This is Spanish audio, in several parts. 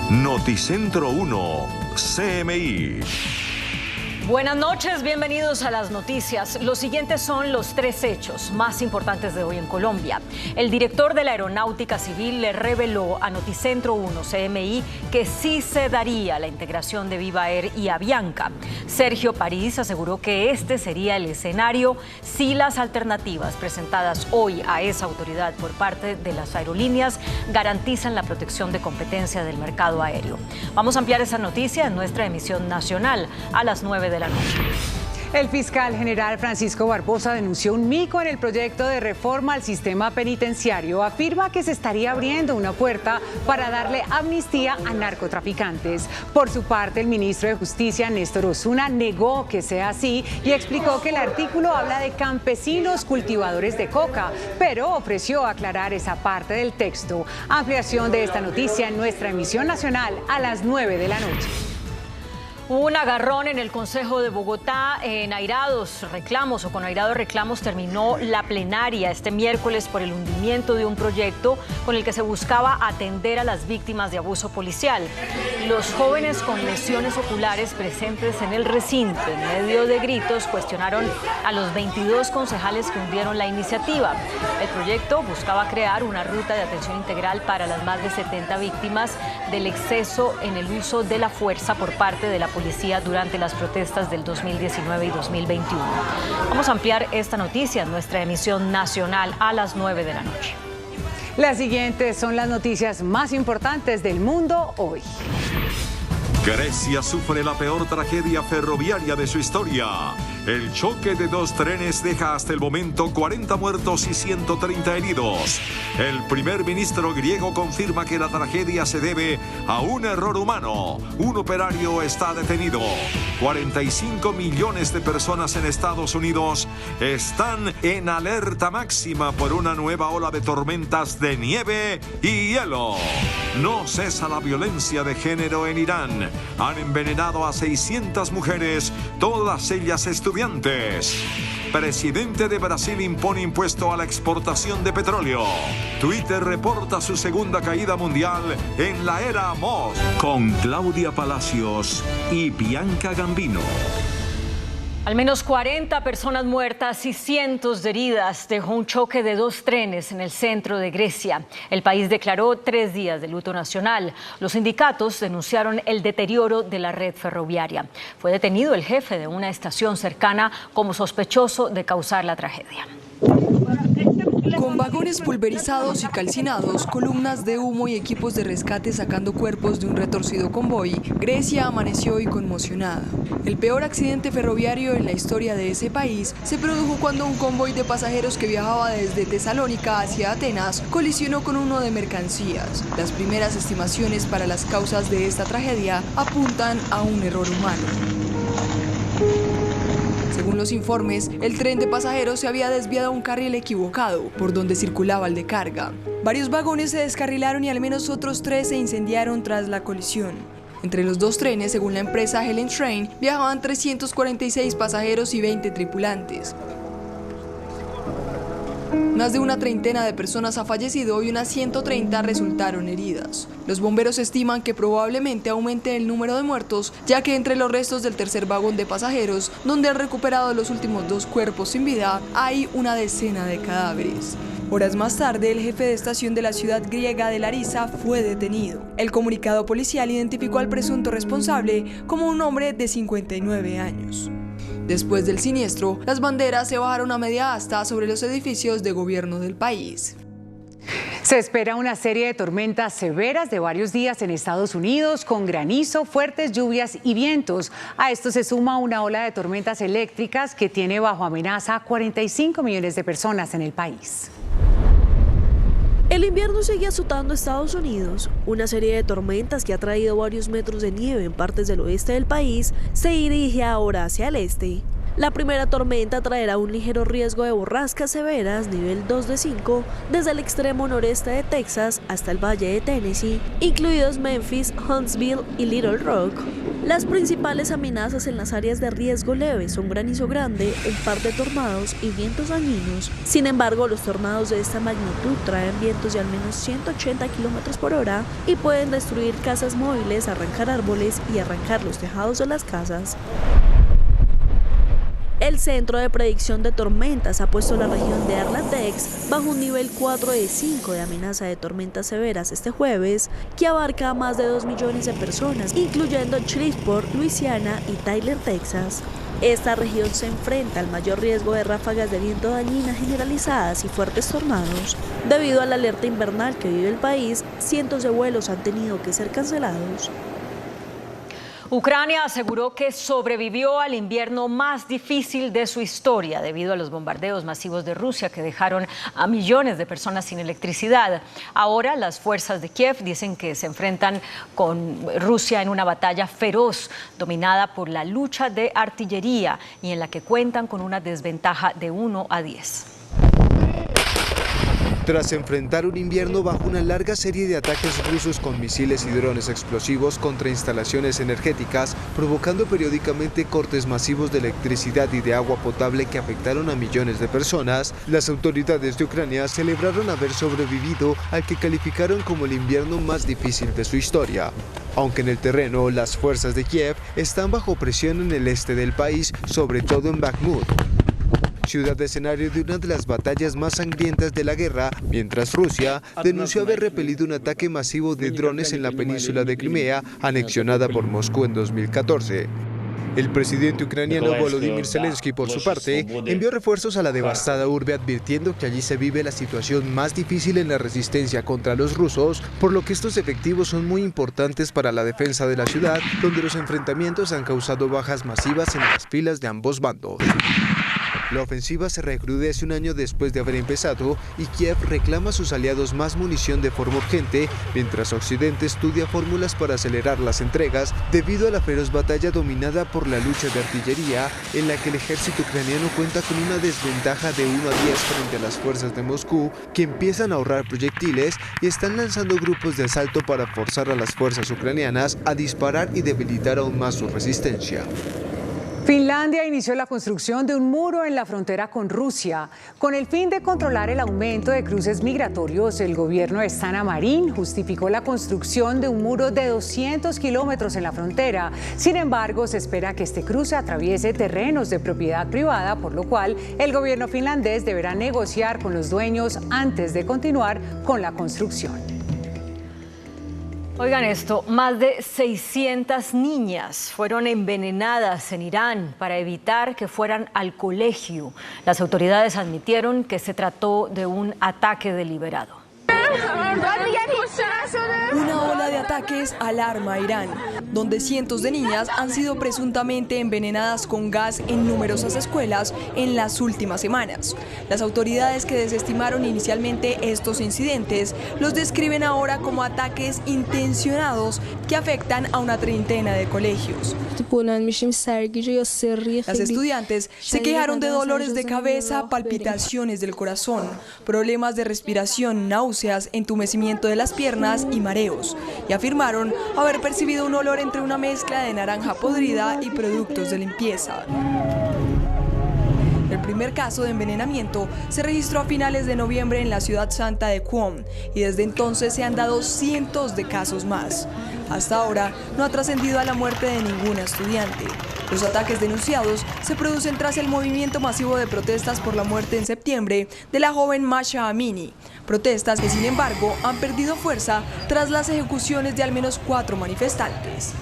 Noticentro 1, CMI. Buenas noches, bienvenidos a las noticias. Los siguientes son los tres hechos más importantes de hoy en Colombia. El director de la Aeronáutica Civil le reveló a Noticentro 1 CMI que sí se daría la integración de Viva Air y Avianca. Sergio París aseguró que este sería el escenario si las alternativas presentadas hoy a esa autoridad por parte de las aerolíneas garantizan la protección de competencia del mercado aéreo. Vamos a ampliar esa noticia en nuestra emisión nacional a las 9 de la noche. El fiscal general Francisco Barbosa denunció un mico en el proyecto de reforma al sistema penitenciario. Afirma que se estaría abriendo una puerta para darle amnistía a narcotraficantes. Por su parte, el ministro de Justicia, Néstor Osuna, negó que sea así y explicó que el artículo habla de campesinos cultivadores de coca, pero ofreció aclarar esa parte del texto. Ampliación de esta noticia en nuestra emisión nacional a las 9 de la noche. Un agarrón en el Consejo de Bogotá con airados reclamos terminó la plenaria este miércoles por el hundimiento de un proyecto con el que se buscaba atender a las víctimas de abuso policial. Los jóvenes con lesiones oculares presentes en el recinto en medio de gritos cuestionaron a los 22 concejales que hundieron la iniciativa. El proyecto buscaba crear una ruta de atención integral para las más de 70 víctimas del exceso en el uso de la fuerza por parte de la policía durante las protestas del 2019 y 2021. Vamos a ampliar esta noticia en nuestra emisión nacional a las 9 de la noche. Las siguientes son las noticias más importantes del mundo hoy. Grecia sufre la peor tragedia ferroviaria de su historia. El choque de dos trenes deja hasta el momento 40 muertos y 130 heridos. El primer ministro griego confirma que la tragedia se debe a un error humano. Un operario está detenido. 45 millones de personas en Estados Unidos están en alerta máxima por una nueva ola de tormentas de nieve y hielo. No cesa la violencia de género en Irán. Han envenenado a 600 mujeres, todas ellas estudiantes. Presidente de Brasil impone impuesto a la exportación de petróleo. Twitter reporta su segunda caída mundial en la era Musk. Con Claudia Palacios y Bianca Gambino. Al menos 40 personas muertas y cientos de heridas dejó un choque de dos trenes en el centro de Grecia. El país declaró 3 días de luto nacional. Los sindicatos denunciaron el deterioro de la red ferroviaria. Fue detenido el jefe de una estación cercana como sospechoso de causar la tragedia. Con vagones pulverizados y calcinados, columnas de humo y equipos de rescate sacando cuerpos de un retorcido convoy, Grecia amaneció hoy conmocionada. El peor accidente ferroviario en la historia de ese país se produjo cuando un convoy de pasajeros que viajaba desde Tesalónica hacia Atenas colisionó con uno de mercancías. Las primeras estimaciones para las causas de esta tragedia apuntan a un error humano. Según los informes, el tren de pasajeros se había desviado a un carril equivocado, por donde circulaba el de carga. Varios vagones se descarrilaron y al menos otros 3 se incendiaron tras la colisión. Entre los dos trenes, según la empresa Hellenic Train, viajaban 346 pasajeros y 20 tripulantes. Más de una treintena de personas ha fallecido y unas 130 resultaron heridas. Los bomberos estiman que probablemente aumente el número de muertos, ya que entre los restos del tercer vagón de pasajeros, donde han recuperado los últimos 2 cuerpos sin vida, hay una decena de cadáveres. Horas más tarde, el jefe de estación de la ciudad griega de Larissa fue detenido. El comunicado policial identificó al presunto responsable como un hombre de 59 años. Después del siniestro, las banderas se bajaron a media asta sobre los edificios de gobierno del país. Se espera una serie de tormentas severas de varios días en Estados Unidos, con granizo, fuertes lluvias y vientos. A esto se suma una ola de tormentas eléctricas que tiene bajo amenaza a 45 millones de personas en el país. El invierno sigue azotando Estados Unidos. Una serie de tormentas que ha traído varios metros de nieve en partes del oeste del país se dirige ahora hacia el este. La primera tormenta traerá un ligero riesgo de borrascas severas, nivel 2 de 5, desde el extremo noreste de Texas hasta el valle de Tennessee, incluidos Memphis, Huntsville y Little Rock. Las principales amenazas en las áreas de riesgo leve son granizo grande, un par de tornados y vientos dañinos. Sin embargo, los tornados de esta magnitud traen vientos de al menos 180 km por hora y pueden destruir casas móviles, arrancar árboles y arrancar los tejados de las casas. El Centro de Predicción de Tormentas ha puesto la región de Arlatex bajo un nivel 4 de 5 de amenaza de tormentas severas este jueves, que abarca a más de 2 millones de personas, incluyendo Shreveport, Luisiana y Tyler, Texas. Esta región se enfrenta al mayor riesgo de ráfagas de viento dañinas generalizadas y fuertes tornados. Debido a la alerta invernal que vive el país, cientos de vuelos han tenido que ser cancelados. Ucrania aseguró que sobrevivió al invierno más difícil de su historia debido a los bombardeos masivos de Rusia que dejaron a millones de personas sin electricidad. Ahora las fuerzas de Kiev dicen que se enfrentan con Rusia en una batalla feroz dominada por la lucha de artillería y en la que cuentan con una desventaja de 1 a 10. Tras enfrentar un invierno bajo una larga serie de ataques rusos con misiles y drones explosivos contra instalaciones energéticas, provocando periódicamente cortes masivos de electricidad y de agua potable que afectaron a millones de personas, las autoridades de Ucrania celebraron haber sobrevivido al que calificaron como el invierno más difícil de su historia. Aunque en el terreno, las fuerzas de Kiev están bajo presión en el este del país, sobre todo en Bakhmut, ciudad escenario de una de las batallas más sangrientas de la guerra, mientras Rusia denunció haber repelido un ataque masivo de drones en la península de Crimea, anexionada por Moscú en 2014. El presidente ucraniano Volodymyr Zelensky, por su parte, envió refuerzos a la devastada urbe advirtiendo que allí se vive la situación más difícil en la resistencia contra los rusos, por lo que estos efectivos son muy importantes para la defensa de la ciudad, donde los enfrentamientos han causado bajas masivas en las filas de ambos bandos. La ofensiva se recrudece un año después de haber empezado y Kiev reclama a sus aliados más munición de forma urgente, mientras Occidente estudia fórmulas para acelerar las entregas debido a la feroz batalla dominada por la lucha de artillería, en la que el ejército ucraniano cuenta con una desventaja de 1 a 10 frente a las fuerzas de Moscú, que empiezan a ahorrar proyectiles y están lanzando grupos de asalto para forzar a las fuerzas ucranianas a disparar y debilitar aún más su resistencia. Finlandia inició la construcción de un muro en la frontera con Rusia. Con el fin de controlar el aumento de cruces migratorios, el gobierno de Sanna Marin justificó la construcción de un muro de 200 kilómetros en la frontera. Sin embargo, se espera que este cruce atraviese terrenos de propiedad privada, por lo cual el gobierno finlandés deberá negociar con los dueños antes de continuar con la construcción. Oigan esto, más de 600 niñas fueron envenenadas en Irán para evitar que fueran al colegio. Las autoridades admitieron que se trató de un ataque deliberado. Una ola de ataques alarma a Irán, donde cientos de niñas han sido presuntamente envenenadas con gas en numerosas escuelas en las últimas semanas. Las autoridades, que desestimaron inicialmente estos incidentes, los describen ahora como ataques intencionados que afectan a una treintena de colegios. Las estudiantes se quejaron de dolores de cabeza, palpitaciones del corazón, problemas de respiración, náuseas, entumecimiento de las piernas y mareos, y afirmaron haber percibido un olor entre una mezcla de naranja podrida y productos de limpieza. El primer caso de envenenamiento se registró a finales de noviembre en la ciudad santa de Qom, y desde entonces se han dado cientos de casos más. Hasta ahora no ha trascendido a la muerte de ninguna estudiante. Los ataques denunciados se producen tras el movimiento masivo de protestas por la muerte en septiembre de la joven Masha Amini. Protestas que, sin embargo, han perdido fuerza tras las ejecuciones de al menos 4 manifestantes.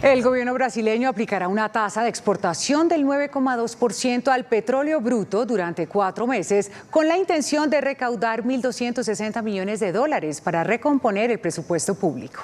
El gobierno brasileño aplicará una tasa de exportación del 9,2% al petróleo bruto durante 4 meses, con la intención de recaudar $1.260 millones para recomponer el presupuesto público.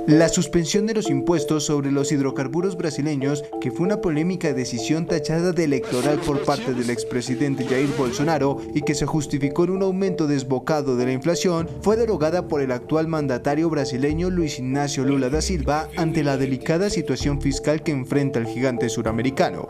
La suspensión de los impuestos sobre los hidrocarburos brasileños, que fue una polémica decisión tachada de electoral por parte del expresidente Jair Bolsonaro y que se justificó en un aumento desbocado de la inflación, fue derogada por el actual mandatario brasileño Luis Ignacio Lula da Silva ante la delicada situación fiscal que enfrenta el gigante suramericano.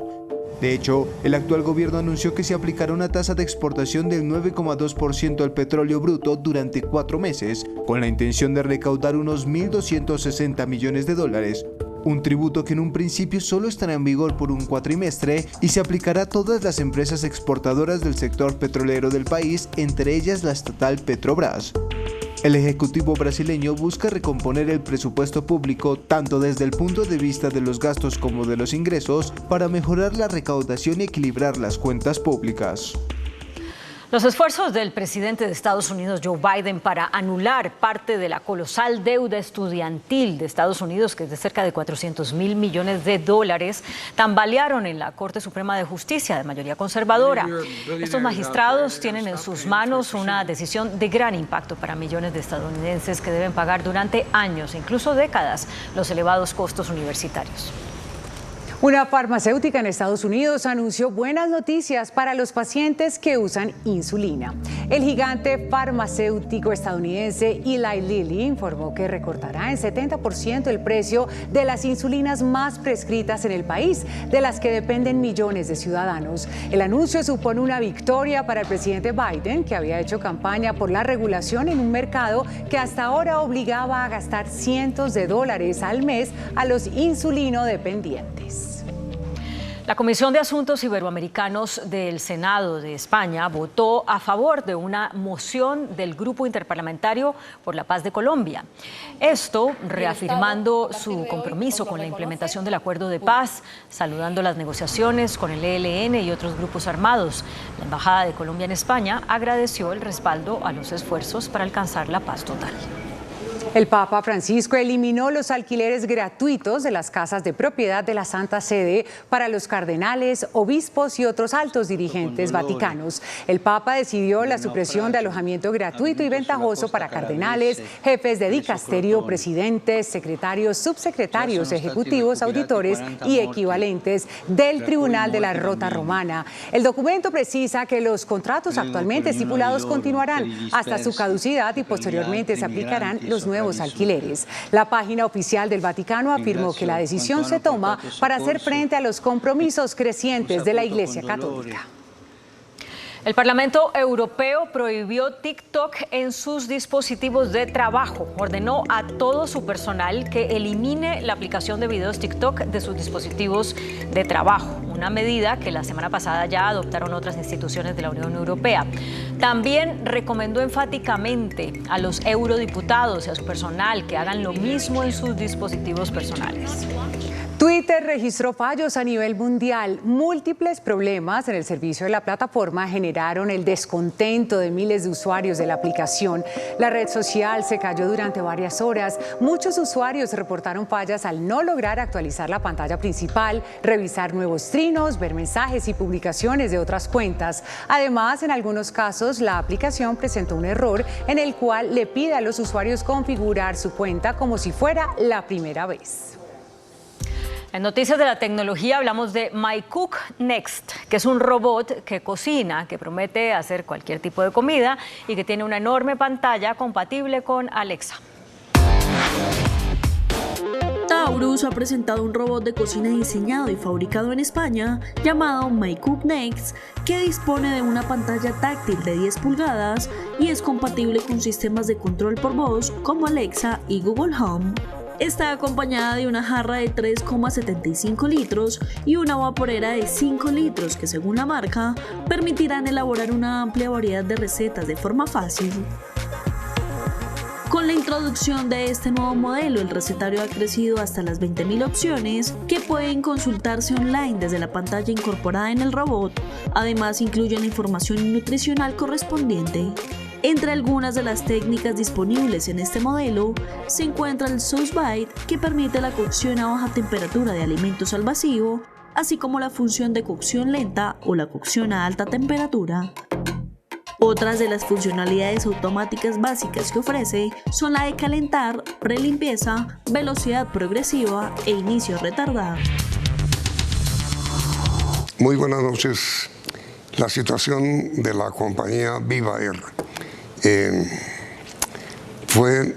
De hecho, el actual gobierno anunció que se aplicará una tasa de exportación del 9,2% al petróleo bruto durante 4 meses, con la intención de recaudar unos 1.260 millones de dólares. Un tributo que en un principio solo estará en vigor por un cuatrimestre y se aplicará a todas las empresas exportadoras del sector petrolero del país, entre ellas la estatal Petrobras. El Ejecutivo brasileño busca recomponer el presupuesto público tanto desde el punto de vista de los gastos como de los ingresos para mejorar la recaudación y equilibrar las cuentas públicas. Los esfuerzos del presidente de Estados Unidos, Joe Biden, para anular parte de la colosal deuda estudiantil de Estados Unidos, que es de cerca de 400.000 millones de dólares, tambalearon en la Corte Suprema de Justicia, de mayoría conservadora. Estos magistrados tienen en sus manos una decisión de gran impacto para millones de estadounidenses que deben pagar durante años, incluso décadas, los elevados costos universitarios. Una farmacéutica en Estados Unidos anunció buenas noticias para los pacientes que usan insulina. El gigante farmacéutico estadounidense Eli Lilly informó que recortará en 70% el precio de las insulinas más prescritas en el país, de las que dependen millones de ciudadanos. El anuncio supone una victoria para el presidente Biden, que había hecho campaña por la regulación en un mercado que hasta ahora obligaba a gastar cientos de dólares al mes a los insulinodependientes. La Comisión de Asuntos Iberoamericanos del Senado de España votó a favor de una moción del Grupo Interparlamentario por la Paz de Colombia. Esto reafirmando su compromiso con la implementación del acuerdo de paz, saludando las negociaciones con el ELN y otros grupos armados. La Embajada de Colombia en España agradeció el respaldo a los esfuerzos para alcanzar la paz total. El Papa Francisco eliminó los alquileres gratuitos de las casas de propiedad de la Santa Sede para los cardenales, obispos y otros altos dirigentes vaticanos. El Papa decidió la supresión de alojamiento gratuito y ventajoso para cardenales, jefes de dicasterio, presidentes, secretarios, subsecretarios, ejecutivos, auditores y equivalentes del Tribunal de la Rota Romana. El documento precisa que los contratos actualmente estipulados continuarán hasta su caducidad y posteriormente se aplicarán los nuevos alquileres. La página oficial del Vaticano afirmó que la decisión se toma para hacer frente a los compromisos crecientes de la Iglesia Católica. El Parlamento Europeo prohibió TikTok en sus dispositivos de trabajo. Ordenó a todo su personal que elimine la aplicación de videos TikTok de sus dispositivos de trabajo, una medida que la semana pasada ya adoptaron otras instituciones de la Unión Europea. También recomendó enfáticamente a los eurodiputados y a su personal que hagan lo mismo en sus dispositivos personales. Twitter registró fallos a nivel mundial. Múltiples problemas en el servicio de la plataforma generaron el descontento de miles de usuarios de la aplicación. La red social se cayó durante varias horas. Muchos usuarios reportaron fallas al no lograr actualizar la pantalla principal, revisar nuevos trinos, ver mensajes y publicaciones de otras cuentas. Además, en algunos casos, la aplicación presentó un error en el cual le pide a los usuarios configurar su cuenta como si fuera la primera vez. En noticias de la tecnología hablamos de My Cook Next, que es un robot que cocina, que promete hacer cualquier tipo de comida y que tiene una enorme pantalla compatible con Alexa. Taurus ha presentado un robot de cocina diseñado y fabricado en España llamado My Cook Next, que dispone de una pantalla táctil de 10 pulgadas y es compatible con sistemas de control por voz como Alexa y Google Home. Está acompañada de una jarra de 3,75 litros y una vaporera de 5 litros que, según la marca, permitirán elaborar una amplia variedad de recetas de forma fácil. Con la introducción de este nuevo modelo, el recetario ha crecido hasta las 20.000 opciones que pueden consultarse online desde la pantalla incorporada en el robot. Además, incluye la información nutricional correspondiente. Entre algunas de las técnicas disponibles en este modelo se encuentra el Sous Vide, que permite la cocción a baja temperatura de alimentos al vacío, así como la función de cocción lenta o la cocción a alta temperatura. Otras de las funcionalidades automáticas básicas que ofrece son la de calentar, prelimpieza, velocidad progresiva e inicio retardado. Muy buenas noches. La situación de la compañía Viva Air fue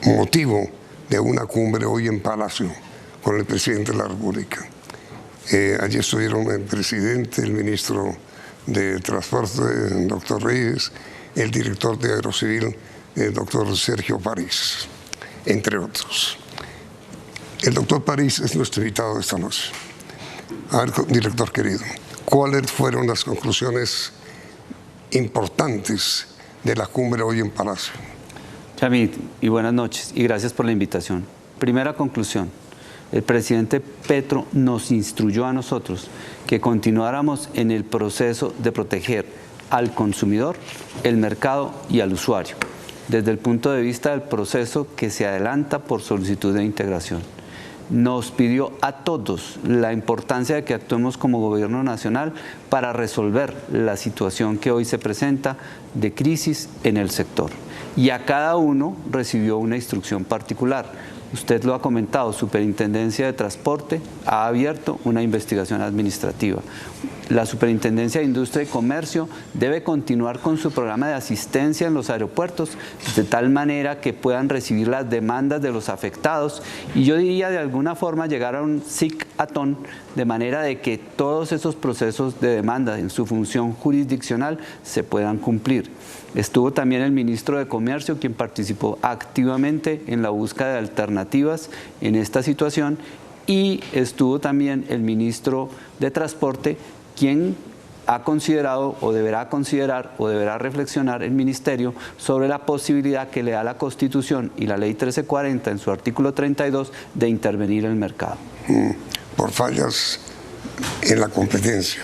motivo de una cumbre hoy en Palacio con el presidente de la República. Allí estuvieron el presidente, el ministro de Transporte, el doctor Reyes, el director de Aerocivil, el doctor Sergio París, entre otros. El doctor París es nuestro invitado esta noche. A ver, director querido, ¿cuáles fueron las conclusiones importantes de la cumbre hoy en Palacio? Yamid, y buenas noches, y gracias por la invitación. Primera conclusión, el presidente Petro nos instruyó a nosotros que continuáramos en el proceso de proteger al consumidor, el mercado y al usuario, desde el punto de vista del proceso que se adelanta por solicitud de integración. Nos pidió a todos la importancia de que actuemos como gobierno nacional para resolver la situación que hoy se presenta de crisis en el sector. Y a cada uno recibió una instrucción particular. Usted lo ha comentado, Superintendencia de Transporte ha abierto una investigación administrativa. La Superintendencia de Industria y Comercio debe continuar con su programa de asistencia en los aeropuertos de tal manera que puedan recibir las demandas de los afectados y yo diría de alguna forma llegar a un SIC-atón de manera de que todos esos procesos de demanda en su función jurisdiccional se puedan cumplir. Estuvo también el ministro de Comercio, quien participó activamente en la búsqueda de alternativas en esta situación, y estuvo también el ministro de Transporte, quien ha considerado o deberá considerar o deberá reflexionar el Ministerio sobre la posibilidad que le da la Constitución y la Ley 1340 en su artículo 32 de intervenir en el mercado. Por fallas en la competencia.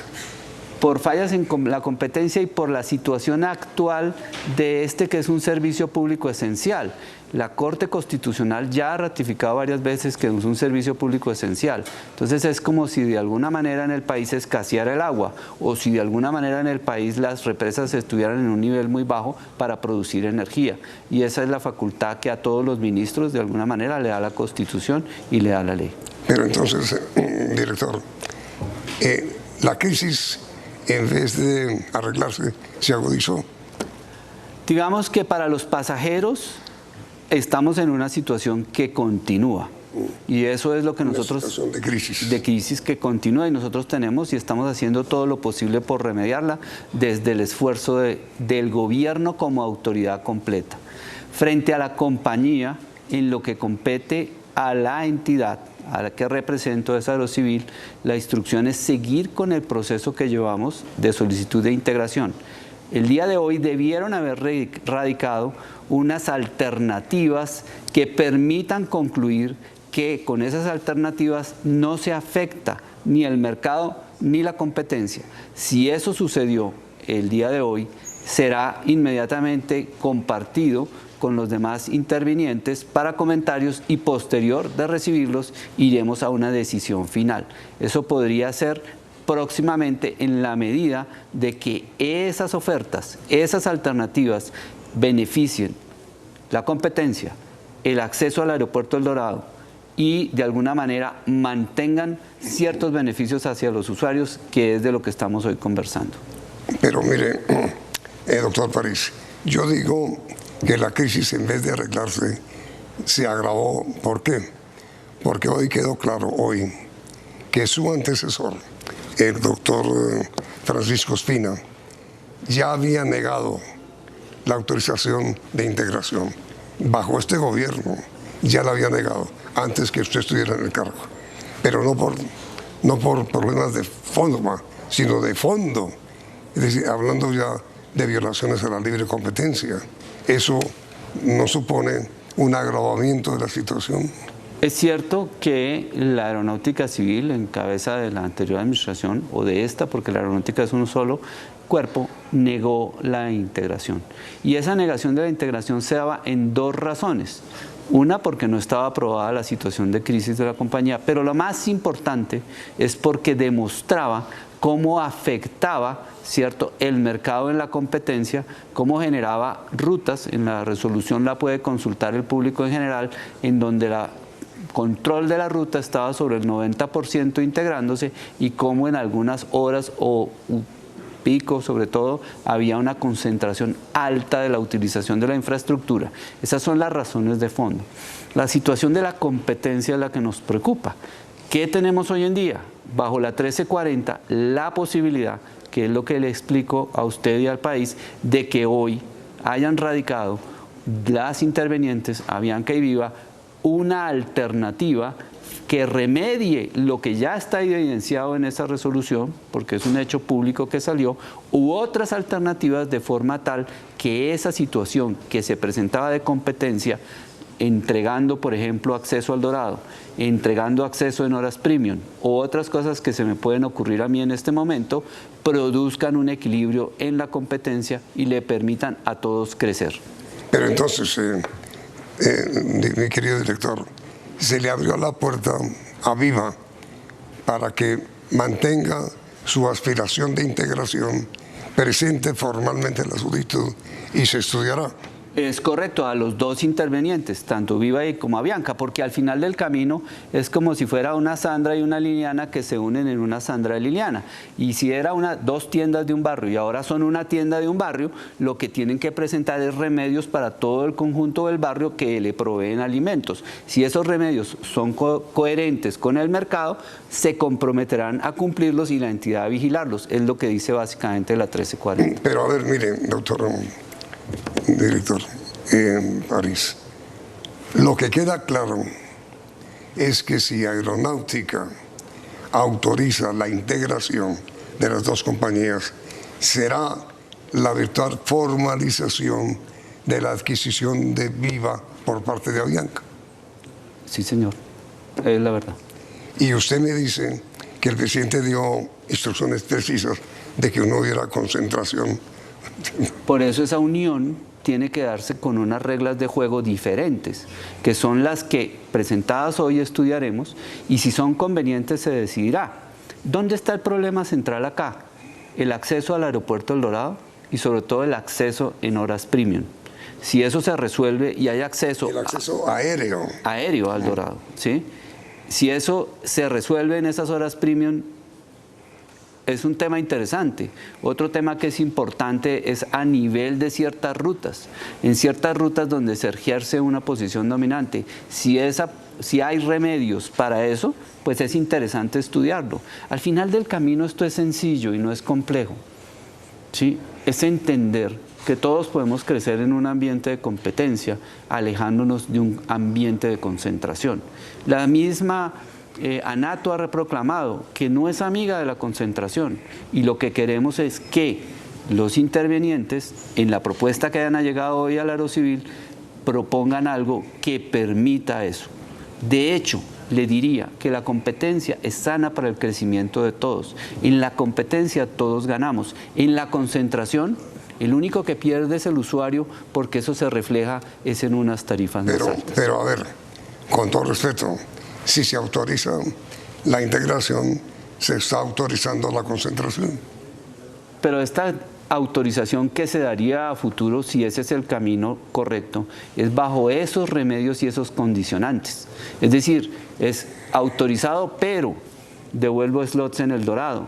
Por fallas en la competencia y por la situación actual de este que es un servicio público esencial. La Corte Constitucional ya ha ratificado varias veces que es un servicio público esencial. Entonces es como si de alguna manera en el país escaseara el agua o si de alguna manera en el país las represas estuvieran en un nivel muy bajo para producir energía. Y esa es la facultad que a todos los ministros de alguna manera le da la Constitución y le da la ley. Pero entonces, director, la crisis, en vez de arreglarse, se agudizó. Digamos que para los pasajeros estamos en una situación que continúa. Y eso es lo que nosotros... Una situación de crisis. De crisis que continúa y nosotros tenemos y estamos haciendo todo lo posible por remediarla desde el esfuerzo del gobierno como autoridad completa. Frente a la compañía, en lo que compete a la entidad a la que represento, es Aerocivil, la instrucción es seguir con el proceso que llevamos de solicitud de integración. El día de hoy debieron haber radicado unas alternativas que permitan concluir que con esas alternativas no se afecta ni el mercado ni la competencia. Si eso sucedió el día de hoy, será inmediatamente compartido con los demás intervinientes para comentarios y posterior de recibirlos iremos a una decisión final. Eso podría ser próximamente en la medida de que esas ofertas, esas alternativas beneficien la competencia, el acceso al aeropuerto El Dorado y de alguna manera mantengan ciertos beneficios hacia los usuarios, que es de lo que estamos hoy conversando. Pero mire, doctor París, yo digo que la crisis en vez de arreglarse se agravó. ¿Por qué? Porque hoy quedó claro que su antecesor, el doctor Francisco Ospina, ya había negado la autorización de integración. Bajo este gobierno ya la había negado antes que usted estuviera en el cargo. Pero no por problemas de forma, sino de fondo. Es decir, hablando ya de violaciones a la libre competencia. ¿Eso no supone un agravamiento de la situación? Es cierto que la Aeronáutica Civil, en cabeza de la anterior administración, o de esta, porque la aeronáutica es un solo cuerpo, negó la integración. Y esa negación de la integración se daba en dos razones. Una, porque no estaba aprobada la situación de crisis de la compañía, pero lo más importante es porque demostraba cómo afectaba, ¿cierto?, el mercado en la competencia, cómo generaba rutas, en la resolución la puede consultar el público en general, en donde el control de la ruta estaba sobre el 90% integrándose y cómo en algunas horas o pico, sobre todo, había una concentración alta de la utilización de la infraestructura. Esas son las razones de fondo. La situación de la competencia es la que nos preocupa. ¿Qué tenemos hoy en día? Bajo la 1340, la posibilidad, que es lo que le explico a usted y al país, de que hoy hayan radicado las intervenientes, Avianca y Viva, una alternativa que remedie lo que ya está evidenciado en esa resolución, porque es un hecho público que salió, u otras alternativas de forma tal que esa situación que se presentaba de competencia, entregando, por ejemplo, acceso al Dorado, entregando acceso en horas premium o otras cosas que se me pueden ocurrir a mí en este momento, produzcan un equilibrio en la competencia y le permitan a todos crecer. Pero entonces, mi querido director, se le abrió la puerta a Viva para que mantenga su aspiración de integración presente formalmente en la solicitud y se estudiará. Es correcto, a los dos intervenientes, tanto Viva como Avianca, porque al final del camino es como si fuera una Sandra y una Liliana que se unen en una Sandra y Liliana. Y si era dos tiendas de un barrio y ahora son una tienda de un barrio, lo que tienen que presentar es remedios para todo el conjunto del barrio que le proveen alimentos. Si esos remedios son coherentes con el mercado, se comprometerán a cumplirlos y la entidad a vigilarlos. Es lo que dice básicamente la 1340. Pero a ver, mire, doctor director, París, lo que queda claro es que si Aeronáutica autoriza la integración de las dos compañías, será la virtual formalización de la adquisición de Viva por parte de Avianca. Sí, señor, es la verdad. Y usted me dice que el presidente dio instrucciones precisas de que no hubiera concentración. Por eso esa unión tiene que darse con unas reglas de juego diferentes, que son las que presentadas hoy estudiaremos y si son convenientes se decidirá. ¿Dónde está el problema central acá? El acceso al aeropuerto El Dorado y sobre todo el acceso en horas premium. Si eso se resuelve y hay acceso... El acceso aéreo. Aéreo al Dorado, ¿sí? Si eso se resuelve en esas horas premium, es un tema interesante. Otro tema que es importante es a nivel de ciertas rutas. En ciertas rutas donde se ejerce una posición dominante, si hay remedios para eso, pues es interesante estudiarlo. Al final del camino esto es sencillo y no es complejo, ¿sí? Es entender que todos podemos crecer en un ambiente de competencia, alejándonos de un ambiente de concentración. La misma ANATO ha reproclamado que no es amiga de la concentración y lo que queremos es que los intervenientes en la propuesta que hayan llegado hoy al Aerocivil propongan algo que permita eso. De hecho, le diría que la competencia es sana para el crecimiento de todos. En la competencia todos ganamos. En la concentración, el único que pierde es el usuario porque eso se refleja es en unas tarifas más altas. Pero a ver, con todo respeto, si se autoriza la integración, se está autorizando la concentración. Pero esta autorización que se daría a futuro, si ese es el camino correcto, es bajo esos remedios y esos condicionantes. Es decir, es autorizado, pero devuelvo slots en El Dorado,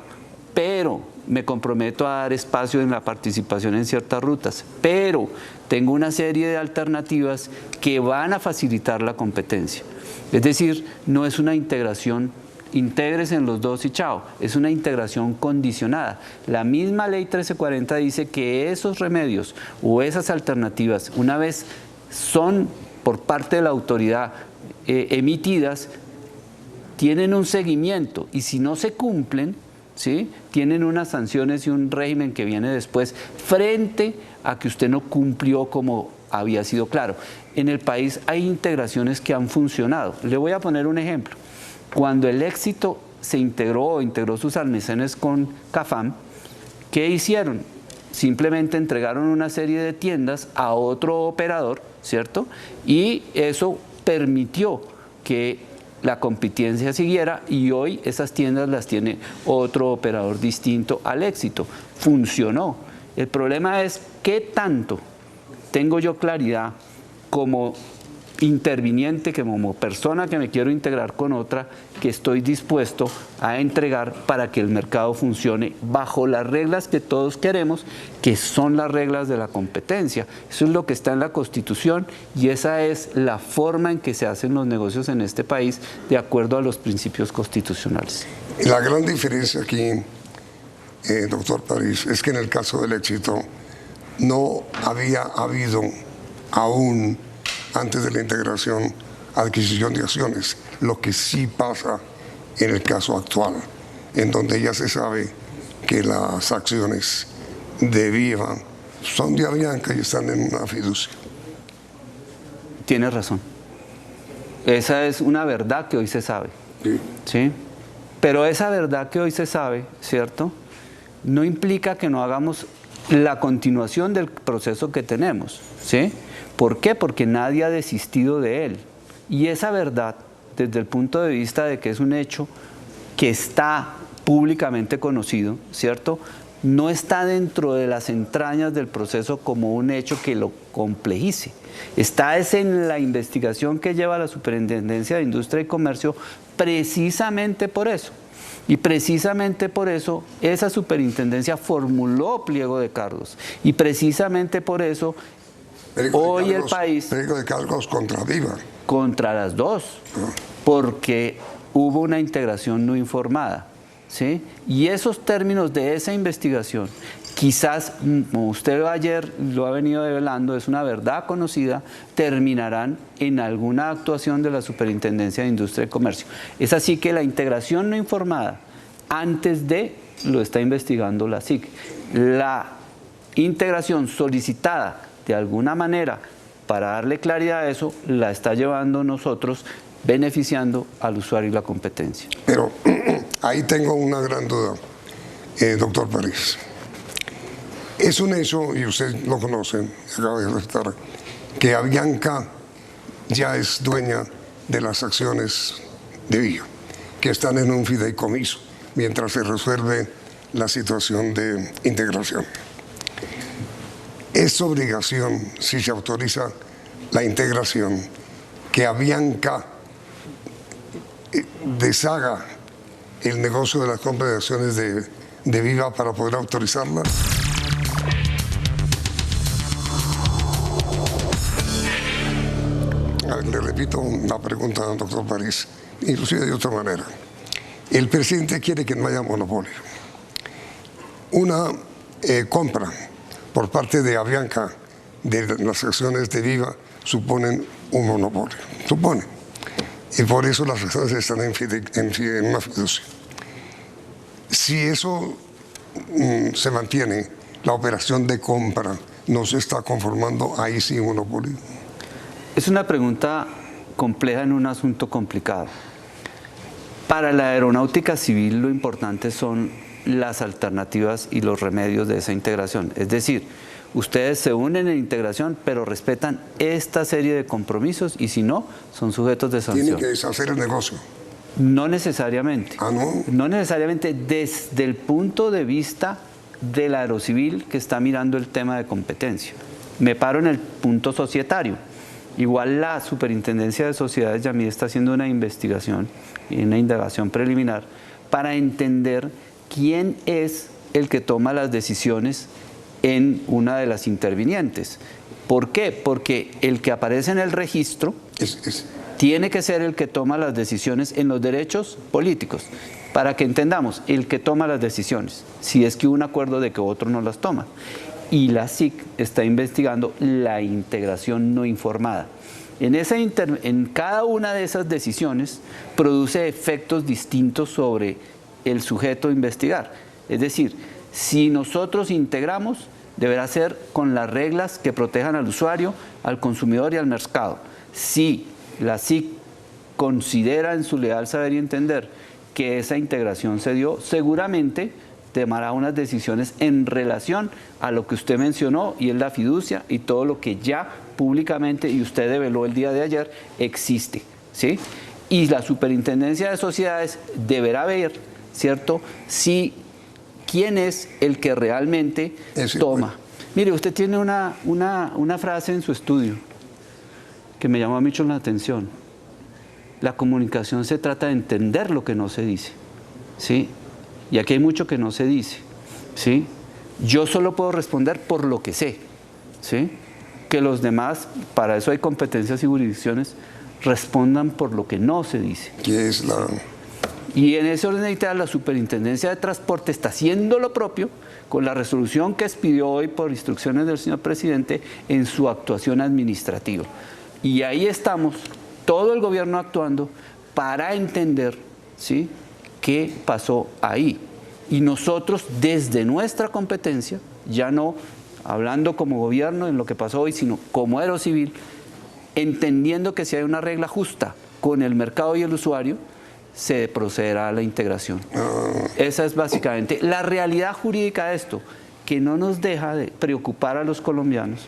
pero me comprometo a dar espacio en la participación en ciertas rutas, pero tengo una serie de alternativas que van a facilitar la competencia. Es decir, no es una integración, intégrese en los dos y chao, es una integración condicionada. La misma ley 1340 dice que esos remedios o esas alternativas, una vez son por parte de la autoridad emitidas, tienen un seguimiento y si no se cumplen, ¿sí?, tienen unas sanciones y un régimen que viene después frente a que usted no cumplió como había sido claro. En el país hay integraciones que han funcionado. Le voy a poner un ejemplo. Cuando el Éxito se integró sus almacenes con Cafam, ¿qué hicieron? Simplemente entregaron una serie de tiendas a otro operador, ¿cierto? Y eso permitió que la competencia siguiera y hoy esas tiendas las tiene otro operador distinto al Éxito. Funcionó. El problema es qué tanto tengo yo claridad como interviniente, que como persona que me quiero integrar con otra, que estoy dispuesto a entregar para que el mercado funcione bajo las reglas que todos queremos, que son las reglas de la competencia. Eso es lo que está en la Constitución y esa es la forma en que se hacen los negocios en este país de acuerdo a los principios constitucionales. La gran diferencia aquí, doctor París, es que en el caso del éxito no había habido aún antes de la integración, adquisición de acciones, lo que sí pasa en el caso actual, en donde ya se sabe que las acciones de Viva son de Avianca y están en una fiducia. Tienes razón. Esa es una verdad que hoy se sabe. Sí. ¿Sí? Pero esa verdad que hoy se sabe, ¿cierto?, no implica que no hagamos la continuación del proceso que tenemos, ¿sí? ¿Por qué? Porque nadie ha desistido de él. Y esa verdad, desde el punto de vista de que es un hecho que está públicamente conocido, ¿cierto?, no está dentro de las entrañas del proceso como un hecho que lo complejice. Está en la investigación que lleva la Superintendencia de Industria y Comercio precisamente por eso. Y precisamente por eso esa superintendencia formuló pliego de cargos. Y precisamente por eso hoy el país... Pliego de cargos contra Viva. Contra las dos, porque hubo una integración no informada, ¿sí? Y esos términos de esa investigación, quizás, como usted ayer lo ha venido develando, es una verdad conocida, terminarán en alguna actuación de la Superintendencia de Industria y Comercio. Es así que la integración no informada, antes de, lo está investigando la SIC. La integración solicitada de alguna manera para darle claridad a eso, la está llevando nosotros, beneficiando al usuario y la competencia. Pero ahí tengo una gran duda, doctor París. Es un hecho, y usted lo conoce, acaba de respetar, que Avianca ya es dueña de las acciones de Viva, que están en un fideicomiso, mientras se resuelve la situación de integración. Es obligación, si se autoriza la integración, que Avianca deshaga el negocio de la compra de acciones de Viva para poder autorizarla. Le repito una pregunta al doctor París, inclusive de otra manera. El presidente quiere que no haya monopolio. Una compra por parte de Avianca de las acciones de Viva suponen un monopolio, supone. Y por eso las acciones están en una fiducia. Si eso se mantiene, la operación de compra no se está conformando, ahí sí un monopolio. Es una pregunta compleja en un asunto complicado. Para la aeronáutica civil lo importante son las alternativas y los remedios de esa integración. Es decir, ustedes se unen en integración, pero respetan esta serie de compromisos y si no, son sujetos de sanción. Tienen que deshacer el negocio. No necesariamente. Ah, ¿no? No necesariamente desde el punto de vista del aerocivil que está mirando el tema de competencia. Me paro en el punto societario. Igual la Superintendencia de Sociedades Yamí está haciendo una investigación, una indagación preliminar, para entender quién es el que toma las decisiones en una de las intervinientes. ¿Por qué? Porque el que aparece en el registro tiene que ser el que toma las decisiones en los derechos políticos. Para que entendamos, el que toma las decisiones, si es que hubo un acuerdo de que otro no las toma. Y la SIC está investigando la integración no informada. En cada una de esas decisiones produce efectos distintos sobre el sujeto a investigar. Es decir, si nosotros integramos, deberá ser con las reglas que protejan al usuario, al consumidor y al mercado. Si la SIC considera en su leal saber y entender que esa integración se dio, seguramente tomará unas decisiones en relación a lo que usted mencionó y es la fiducia y todo lo que ya públicamente, y usted develó el día de ayer, existe, ¿sí? Y la Superintendencia de Sociedades deberá ver, ¿cierto?, si quién es el que realmente toma. Mire, usted tiene una frase en su estudio que me llamó mucho la atención. La comunicación se trata de entender lo que no se dice, ¿sí? Y aquí hay mucho que no se dice, ¿sí? Yo solo puedo responder por lo que sé, ¿sí? Que los demás, para eso hay competencias y jurisdicciones, respondan por lo que no se dice. ¿Qué es la...? Y en ese orden de ideas, la Superintendencia de Transporte está haciendo lo propio con la resolución que expidió hoy por instrucciones del señor presidente en su actuación administrativa. Y ahí estamos, todo el gobierno actuando para entender, ¿sí?, qué pasó ahí. Y nosotros, desde nuestra competencia, ya no hablando como gobierno en lo que pasó hoy, sino como Aerocivil, entendiendo que si hay una regla justa con el mercado y el usuario, se procederá a la integración. Esa es básicamente la realidad jurídica de esto, que no nos deja de preocupar a los colombianos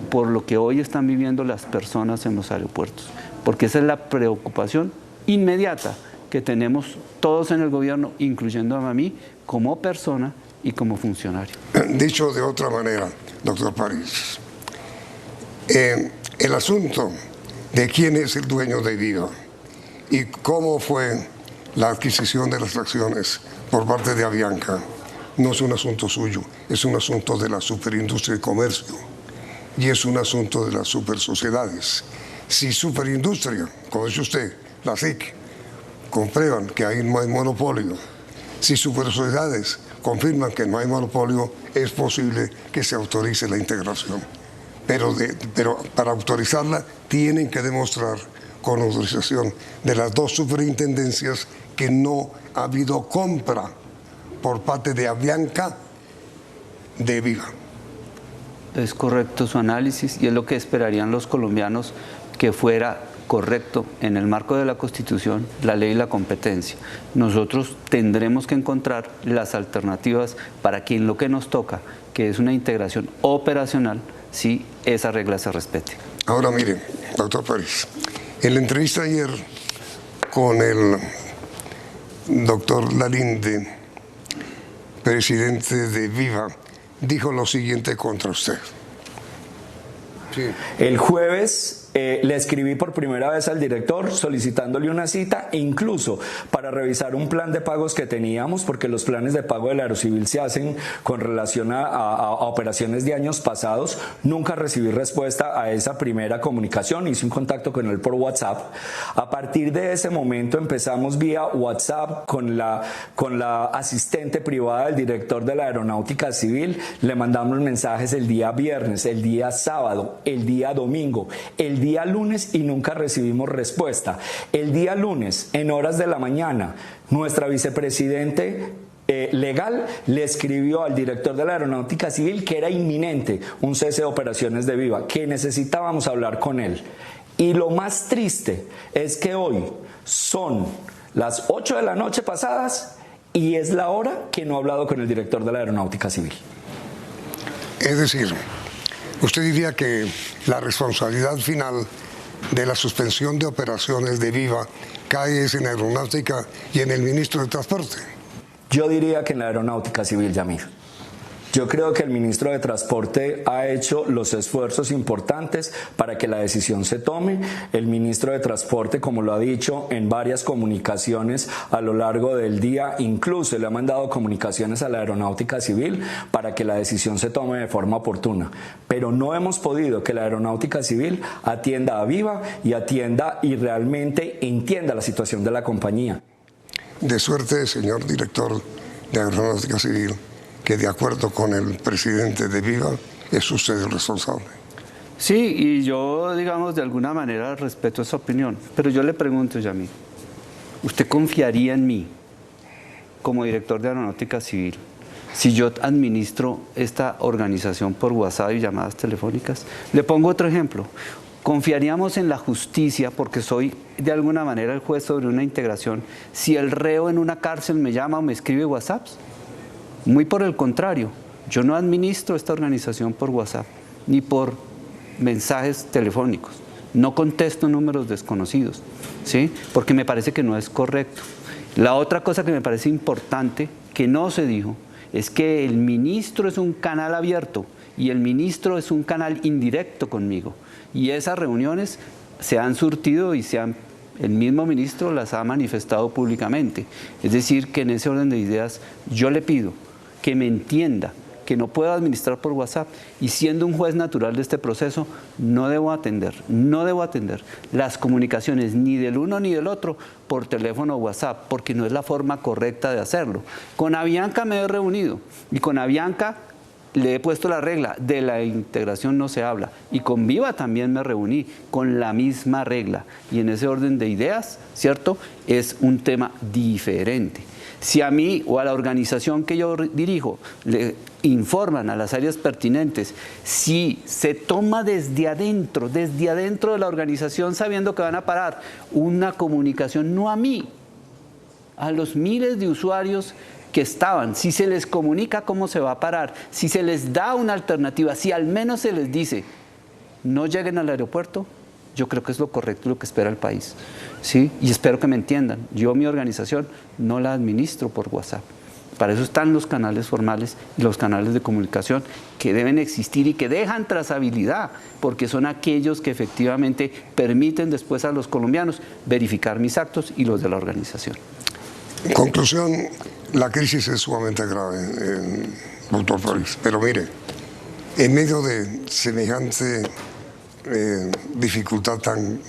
por lo que hoy están viviendo las personas en los aeropuertos, porque esa es la preocupación inmediata que tenemos todos en el gobierno, incluyendo a mí como persona y como funcionario. Dicho de otra manera, doctor París, el asunto de quién es el dueño de Viva y cómo fue la adquisición de las acciones por parte de Avianca no es un asunto suyo, es un asunto de la superindustria y comercio y es un asunto de las supersociedades. Si superindustria, como dice usted, la SIC, comprueban que ahí no hay monopolio, si supersociedades confirman que no hay monopolio, es posible que se autorice la integración. Pero para autorizarla tienen que demostrar con autorización de las dos superintendencias que no ha habido compra por parte de Avianca de Viva. Es correcto su análisis y es lo que esperarían los colombianos, que fuera correcto en el marco de la Constitución, la ley y la competencia. Nosotros tendremos que encontrar las alternativas para que en lo que nos toca, que es una integración operacional, si esa regla se respete. Ahora mire, doctor París, en la entrevista ayer con el doctor Lalinde, presidente de Viva, dijo lo siguiente contra usted. Sí. El jueves le escribí por primera vez al director solicitándole una cita, incluso para revisar un plan de pagos que teníamos, porque los planes de pago del Aerocivil se hacen con relación a operaciones de años pasados. Nunca recibí respuesta a esa primera comunicación, hice un contacto con él por WhatsApp. A partir de ese momento empezamos vía WhatsApp con la asistente privada del director de la Aeronáutica Civil, le mandamos mensajes el día viernes, el día sábado, el día domingo, el día lunes y nunca recibimos respuesta. El día lunes, en horas de la mañana, nuestra vicepresidente legal le escribió al director de la Aeronáutica Civil que era inminente un cese de operaciones de Viva, que necesitábamos hablar con él. Y lo más triste es que hoy son las 8 de la noche pasadas y es la hora que no he hablado con el director de la Aeronáutica Civil. Es decir, usted diría que la responsabilidad final de la suspensión de operaciones de Viva cae en Aeronáutica y en el ministro de Transporte. Yo diría que en la Aeronáutica Civil, Yamir. Yo creo que el ministro de Transporte ha hecho los esfuerzos importantes para que la decisión se tome. El ministro de Transporte, como lo ha dicho en varias comunicaciones a lo largo del día, incluso le ha mandado comunicaciones a la Aeronáutica Civil para que la decisión se tome de forma oportuna. Pero no hemos podido que la Aeronáutica Civil atienda a Viva y atienda y realmente entienda la situación de la compañía. De suerte, señor director de Aeronáutica Civil, que de acuerdo con el presidente de Viva, es usted el responsable. Sí, y yo, digamos, de alguna manera respeto esa opinión. Pero yo le pregunto, Yamil, ¿usted confiaría en mí como director de Aeronáutica Civil si yo administro esta organización por WhatsApp y llamadas telefónicas? Le pongo otro ejemplo. ¿Confiaríamos en la justicia, porque soy de alguna manera el juez sobre una integración, si el reo en una cárcel me llama o me escribe WhatsApps? Muy por el contrario, yo no administro esta organización por WhatsApp, ni por mensajes telefónicos. No contesto números desconocidos, ¿sí? Porque me parece que no es correcto. La otra cosa que me parece importante, que no se dijo, es que el ministro es un canal abierto y el ministro es un canal indirecto conmigo. Y esas reuniones se han surtido y el mismo ministro las ha manifestado públicamente. Es decir, que en ese orden de ideas yo le pido que me entienda que no puedo administrar por WhatsApp y siendo un juez natural de este proceso no debo atender las comunicaciones ni del uno ni del otro por teléfono o WhatsApp, porque no es la forma correcta de hacerlo. Con Avianca me he reunido y con Avianca le he puesto la regla, de la integración no se habla, y con Viva también me reuní con la misma regla, y en ese orden de ideas, ¿cierto?, es un tema diferente. Si a mí o a la organización que yo dirijo le informan a las áreas pertinentes, si se toma desde adentro de la organización sabiendo que van a parar una comunicación, no a mí, a los miles de usuarios que estaban, si se les comunica cómo se va a parar, si se les da una alternativa, si al menos se les dice no lleguen al aeropuerto, yo creo que es lo correcto, lo que espera el país, ¿sí? Y espero que me entiendan. Yo mi organización no la administro por WhatsApp. Para eso están los canales formales y los canales de comunicación que deben existir y que dejan trazabilidad, porque son aquellos que efectivamente permiten después a los colombianos verificar mis actos y los de la organización. En conclusión, la crisis es sumamente grave, doctor París, pero mire, en medio de semejante dificultad tan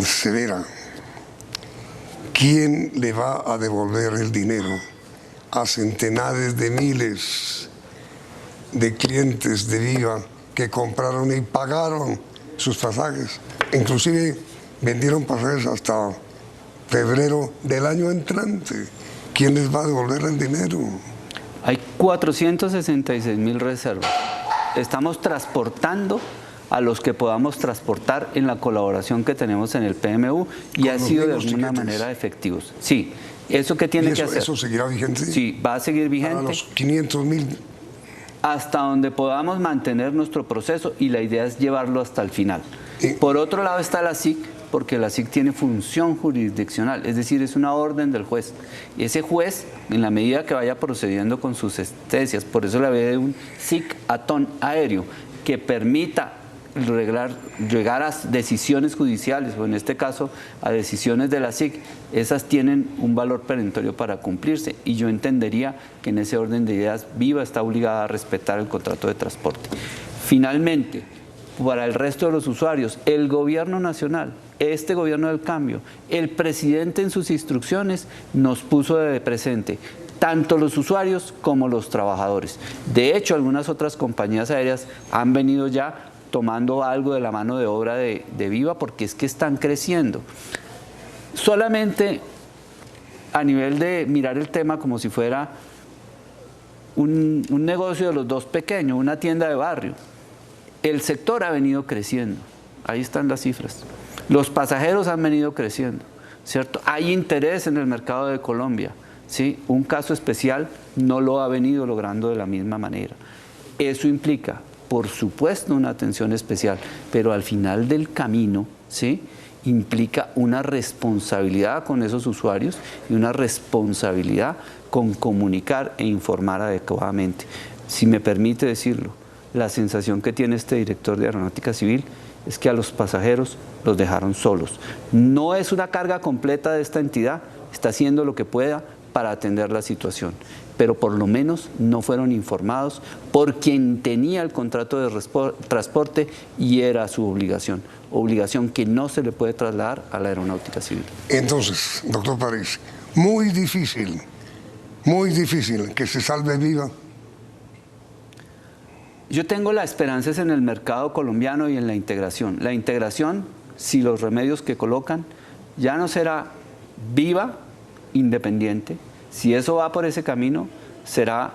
severa, ¿quién le va a devolver el dinero a centenares de miles de clientes de Viva que compraron y pagaron sus pasajes? Inclusive vendieron pasajes hasta febrero del año entrante. ¿Quién les va a devolver el dinero? Hay 466.000 reservas. Estamos transportando a los que podamos transportar en la colaboración que tenemos en el PMU y ha sido de alguna manera efectivos. Sí, ¿eso qué tiene que hacer? ¿Eso seguirá vigente? Sí, va a seguir vigente. Para los 500.000. Hasta donde podamos mantener nuestro proceso y la idea es llevarlo hasta el final. Por otro lado está la SIC, porque la SIC tiene función jurisdiccional, es decir, es una orden del juez. Y ese juez, en la medida que vaya procediendo con sus sentencias, por eso la ve de un SIC-atón aéreo, que permita llegar a decisiones judiciales, o en este caso a decisiones de la SIC, esas tienen un valor perentorio para cumplirse. Y yo entendería que en ese orden de ideas Viva está obligada a respetar el contrato de transporte. Finalmente, para el resto de los usuarios, el gobierno nacional, este gobierno del cambio, el presidente en sus instrucciones nos puso de presente tanto los usuarios como los trabajadores. De hecho, algunas otras compañías aéreas han venido ya tomando algo de la mano de obra de Viva, porque es que están creciendo. Solamente a nivel de mirar el tema como si fuera un negocio de los dos pequeños, una tienda de barrio, el sector ha venido creciendo, ahí están las cifras. Los pasajeros han venido creciendo, ¿cierto? Hay interés en el mercado de Colombia, ¿sí? Un caso especial no lo ha venido logrando de la misma manera. Eso implica, por supuesto, una atención especial, pero al final del camino, ¿sí?, implica una responsabilidad con esos usuarios y una responsabilidad con comunicar e informar adecuadamente. Si me permite decirlo, la sensación que tiene este director de Aeronáutica Civil es que a los pasajeros los dejaron solos. No es una carga completa de esta entidad, está haciendo lo que pueda para atender la situación, pero por lo menos no fueron informados por quien tenía el contrato de transporte y era su obligación que no se le puede trasladar a la Aeronáutica Civil. Entonces, doctor París, muy difícil que se salve Viva. Yo tengo la esperanza en el mercado colombiano y en la integración. La integración, si los remedios que colocan, ya no será Viva independiente. Si eso va por ese camino, será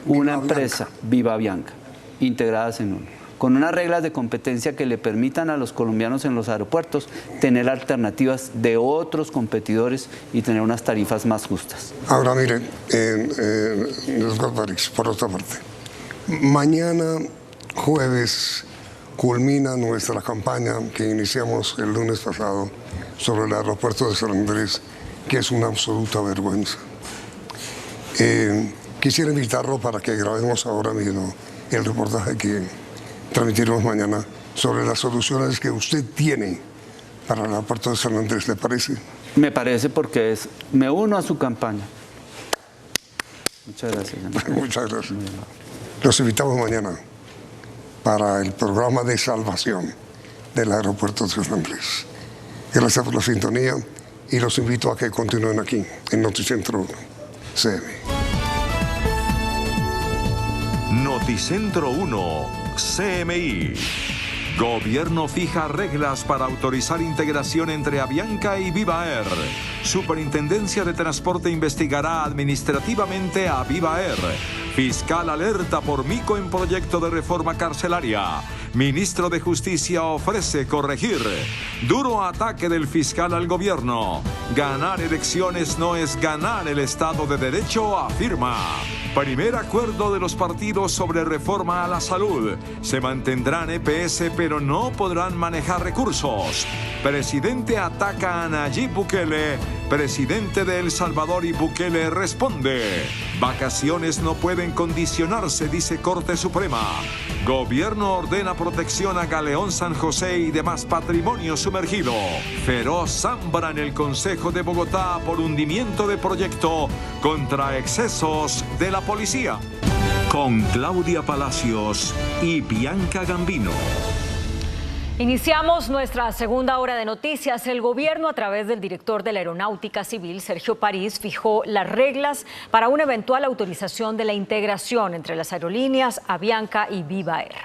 una empresa, Viva Avianca, integradas en uno, con unas reglas de competencia que le permitan a los colombianos en los aeropuertos tener alternativas de otros competidores y tener unas tarifas más justas. Ahora mire, doctor París, por otra parte, mañana jueves culmina nuestra campaña que iniciamos el lunes pasado sobre el aeropuerto de San Andrés, que es una absoluta vergüenza. Quisiera invitarlo para que grabemos ahora mismo el reportaje que transmitiremos mañana sobre las soluciones que usted tiene para el aeropuerto de San Andrés, ¿le parece? Me parece porque me uno a su campaña. Muchas gracias. Muchas gracias. Los invitamos mañana para el programa de salvación del aeropuerto de San Andrés. Gracias por la sintonía y los invito a que continúen aquí en Noticentro 1, CM. Noticentro 1, CMI. Gobierno fija reglas para autorizar integración entre Avianca y Viva Air. Superintendencia de Transporte investigará administrativamente a Viva Air. Fiscal alerta por mico en proyecto de reforma carcelaria. Ministro de Justicia ofrece corregir. Duro ataque del fiscal al gobierno. Ganar elecciones no es ganar el Estado de Derecho, afirma. Primer acuerdo de los partidos sobre reforma a la salud. Se mantendrán EPS, pero no podrán manejar recursos. Presidente ataca a Nayib Bukele. Presidente de El Salvador y Bukele responde. Vacaciones no pueden condicionarse, dice Corte Suprema. Gobierno ordena protección a Galeón San José y demás patrimonio sumergido. Feroz zambra en el Consejo de Bogotá por hundimiento de proyecto contra excesos de la policía. Con Claudia Palacios y Bianca Gambino. Iniciamos nuestra segunda hora de noticias. El gobierno, a través del director de la Aeronáutica Civil, Sergio París, fijó las reglas para una eventual autorización de la integración entre las aerolíneas Avianca y Viva Air.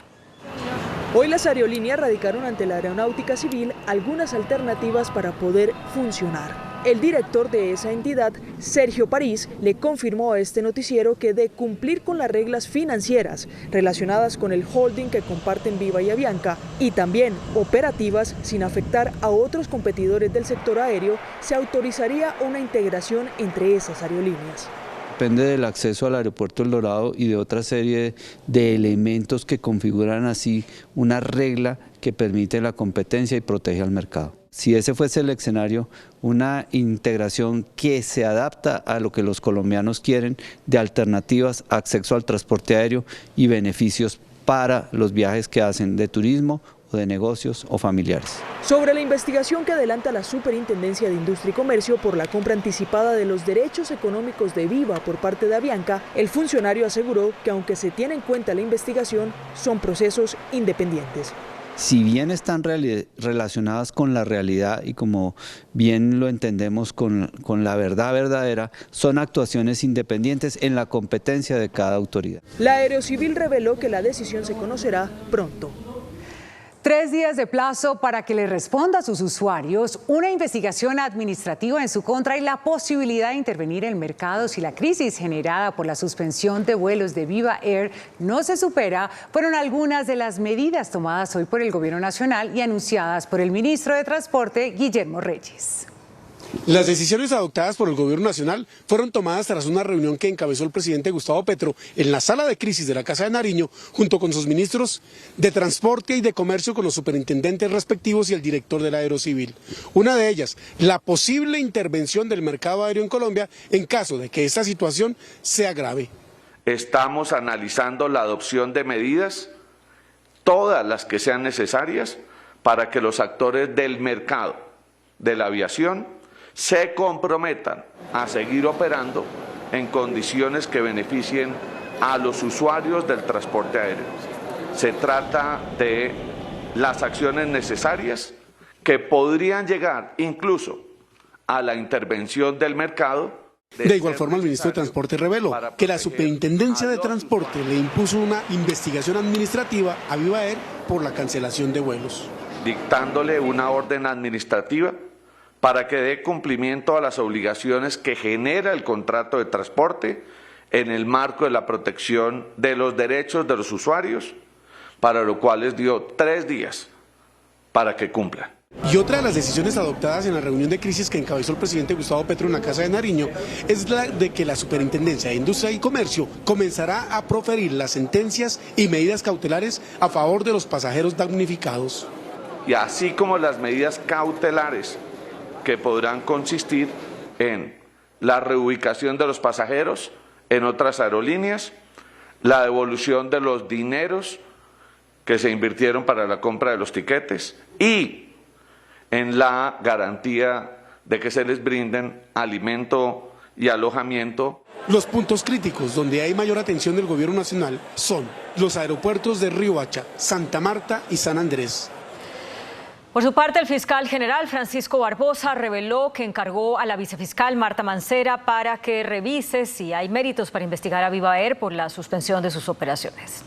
Hoy las aerolíneas radicaron ante la Aeronáutica Civil algunas alternativas para poder funcionar. El director de esa entidad, Sergio París, le confirmó a este noticiero que de cumplir con las reglas financieras relacionadas con el holding que comparten Viva y Avianca y también operativas sin afectar a otros competidores del sector aéreo, se autorizaría una integración entre esas aerolíneas. Depende del acceso al aeropuerto El Dorado y de otra serie de elementos que configuran así una regla que permite la competencia y protege al mercado. Si ese fuese el escenario, una integración que se adapta a lo que los colombianos quieren de alternativas, acceso al transporte aéreo y beneficios para los viajes que hacen de turismo o de negocios o familiares. Sobre la investigación que adelanta la Superintendencia de Industria y Comercio por la compra anticipada de los derechos económicos de Viva por parte de Avianca, el funcionario aseguró que aunque se tiene en cuenta la investigación, son procesos independientes. Si bien están relacionadas con la realidad y como bien lo entendemos con la verdad verdadera, son actuaciones independientes en la competencia de cada autoridad. La Aerocivil reveló que la decisión se conocerá pronto. 3 días de plazo para que le responda a sus usuarios, una investigación administrativa en su contra y la posibilidad de intervenir en el mercado si la crisis generada por la suspensión de vuelos de Viva Air no se supera, fueron algunas de las medidas tomadas hoy por el Gobierno Nacional y anunciadas por el ministro de Transporte, Guillermo Reyes. Las decisiones adoptadas por el Gobierno Nacional fueron tomadas tras una reunión que encabezó el presidente Gustavo Petro en la sala de crisis de la Casa de Nariño, junto con sus ministros de Transporte y de Comercio, con los superintendentes respectivos y el director de la Aerocivil. Una de ellas, la posible intervención del mercado aéreo en Colombia en caso de que esta situación se agrave. Estamos analizando la adopción de medidas, todas las que sean necesarias, para que los actores del mercado de la aviación se comprometan a seguir operando en condiciones que beneficien a los usuarios del transporte aéreo. Se trata de las acciones necesarias que podrían llegar incluso a la intervención del mercado. De igual forma, el ministro de Transporte reveló que la Superintendencia de Transporte le impuso una investigación administrativa a Viva Air por la cancelación de vuelos, dictándole una orden administrativa para que dé cumplimiento a las obligaciones que genera el contrato de transporte en el marco de la protección de los derechos de los usuarios, para lo cual les dio 3 días para que cumplan. Y otra de las decisiones adoptadas en la reunión de crisis que encabezó el presidente Gustavo Petro en la Casa de Nariño es la de que la Superintendencia de Industria y Comercio comenzará a proferir las sentencias y medidas cautelares a favor de los pasajeros damnificados. Y así como las medidas cautelares que podrán consistir en la reubicación de los pasajeros en otras aerolíneas, la devolución de los dineros que se invirtieron para la compra de los tiquetes y en la garantía de que se les brinden alimento y alojamiento. Los puntos críticos donde hay mayor atención del gobierno nacional son los aeropuertos de Riohacha, Santa Marta y San Andrés. Por su parte, el fiscal general Francisco Barbosa reveló que encargó a la vicefiscal Marta Mancera para que revise si hay méritos para investigar a Viva Air por la suspensión de sus operaciones.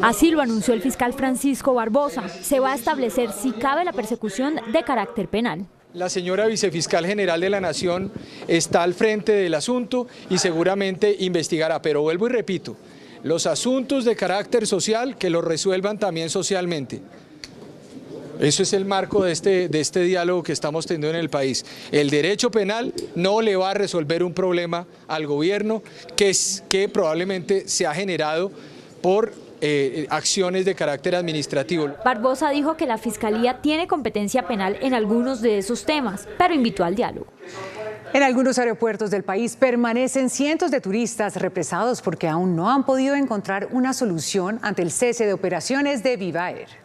Así lo anunció el fiscal Francisco Barbosa. Se va a establecer si cabe la persecución de carácter penal. La señora vicefiscal general de la Nación está al frente del asunto y seguramente investigará, pero vuelvo y repito, los asuntos de carácter social que los resuelvan también socialmente. Eso es el marco de este diálogo que estamos teniendo en el país. El derecho penal no le va a resolver un problema al gobierno que probablemente se ha generado por acciones de carácter administrativo. Barbosa dijo que la Fiscalía tiene competencia penal en algunos de esos temas, pero invitó al diálogo. En algunos aeropuertos del país permanecen cientos de turistas represados porque aún no han podido encontrar una solución ante el cese de operaciones de Viva Air.